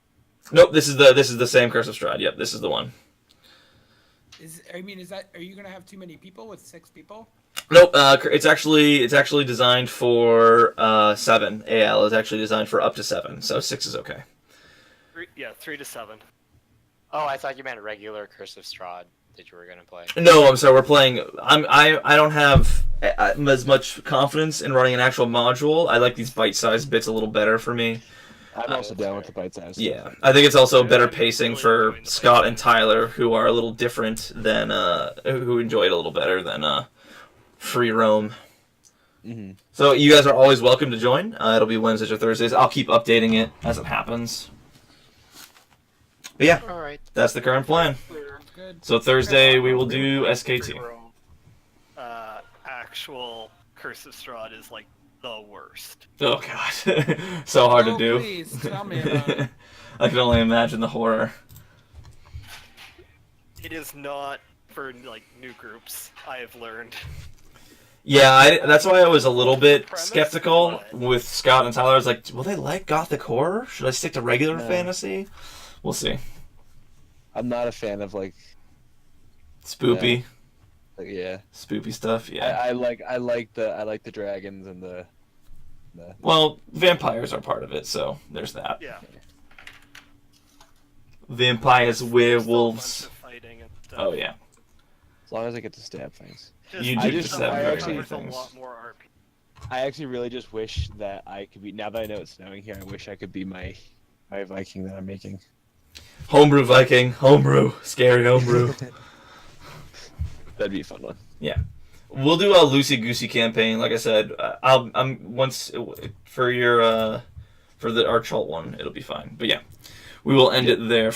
Speaker 2: Nope, this is the same Curse of Strahd. Yep, this is the one.
Speaker 7: Are you gonna have too many people with 6 people?
Speaker 2: Nope, it's actually designed for 7. AL is actually designed for up to 7, so 6 is okay.
Speaker 3: 3 to 7.
Speaker 4: Oh, I thought you meant regular Curse of Strahd that you were gonna play.
Speaker 2: No, I'm sorry. We're playing. I don't have as much confidence in running an actual module. I like these bite-sized bits a little better for me.
Speaker 1: I'm also down with the bite size.
Speaker 2: Yeah, I think it's also better
Speaker 3: I'm
Speaker 2: pacing
Speaker 3: really
Speaker 2: for
Speaker 3: enjoying the
Speaker 2: Scott and
Speaker 3: bite-sized.
Speaker 2: Tyler, who are a little different than who enjoy it a little better than free roam.
Speaker 1: Mm-hmm.
Speaker 2: So you guys are always welcome to join. It'll be Wednesdays or Thursdays. I'll keep updating it as it happens. But yeah,
Speaker 4: All right.
Speaker 2: that's the current plan.
Speaker 7: Sounds good.
Speaker 2: So Thursday we will do SKT.
Speaker 3: Actual Curse of Strahd is like the worst.
Speaker 2: Oh god, so hard to
Speaker 7: Oh,
Speaker 2: do.
Speaker 7: please, tell me about it.
Speaker 2: I can only imagine the horror.
Speaker 3: It is not for like new groups. I have learned.
Speaker 2: Yeah, that's why I was a little bit
Speaker 3: Premise,
Speaker 2: skeptical
Speaker 3: but-
Speaker 2: with Scott and Tyler. I was like, will they like gothic horror? Should I stick to regular
Speaker 1: No.
Speaker 2: fantasy? We'll see.
Speaker 1: I'm not a fan of
Speaker 2: Spoopy,
Speaker 1: yeah.
Speaker 2: spoopy stuff. Yeah.
Speaker 1: I like the dragons and the
Speaker 2: Well, vampires are part of it, so there's that.
Speaker 3: Yeah.
Speaker 2: Vampires,
Speaker 3: There's still a
Speaker 2: werewolves.
Speaker 3: bunch of fighting and stuff.
Speaker 2: Oh yeah.
Speaker 1: as long as I get to stab things.
Speaker 2: You
Speaker 1: I
Speaker 2: do
Speaker 1: just-
Speaker 2: just have
Speaker 1: I
Speaker 2: very
Speaker 1: actually-
Speaker 2: many
Speaker 3: covers a
Speaker 2: things.
Speaker 3: lot more RP.
Speaker 1: I actually really just wish that I could be. Now that I know it's snowing here, I wish I could be my Viking that I'm making.
Speaker 2: Homebrew Viking, homebrew, scary homebrew.
Speaker 1: That'd be a fun one.
Speaker 2: We'll do a loosey goosey campaign. Like I said, I'm once for your for the Archult one, it'll be fine. But yeah, we will end it there.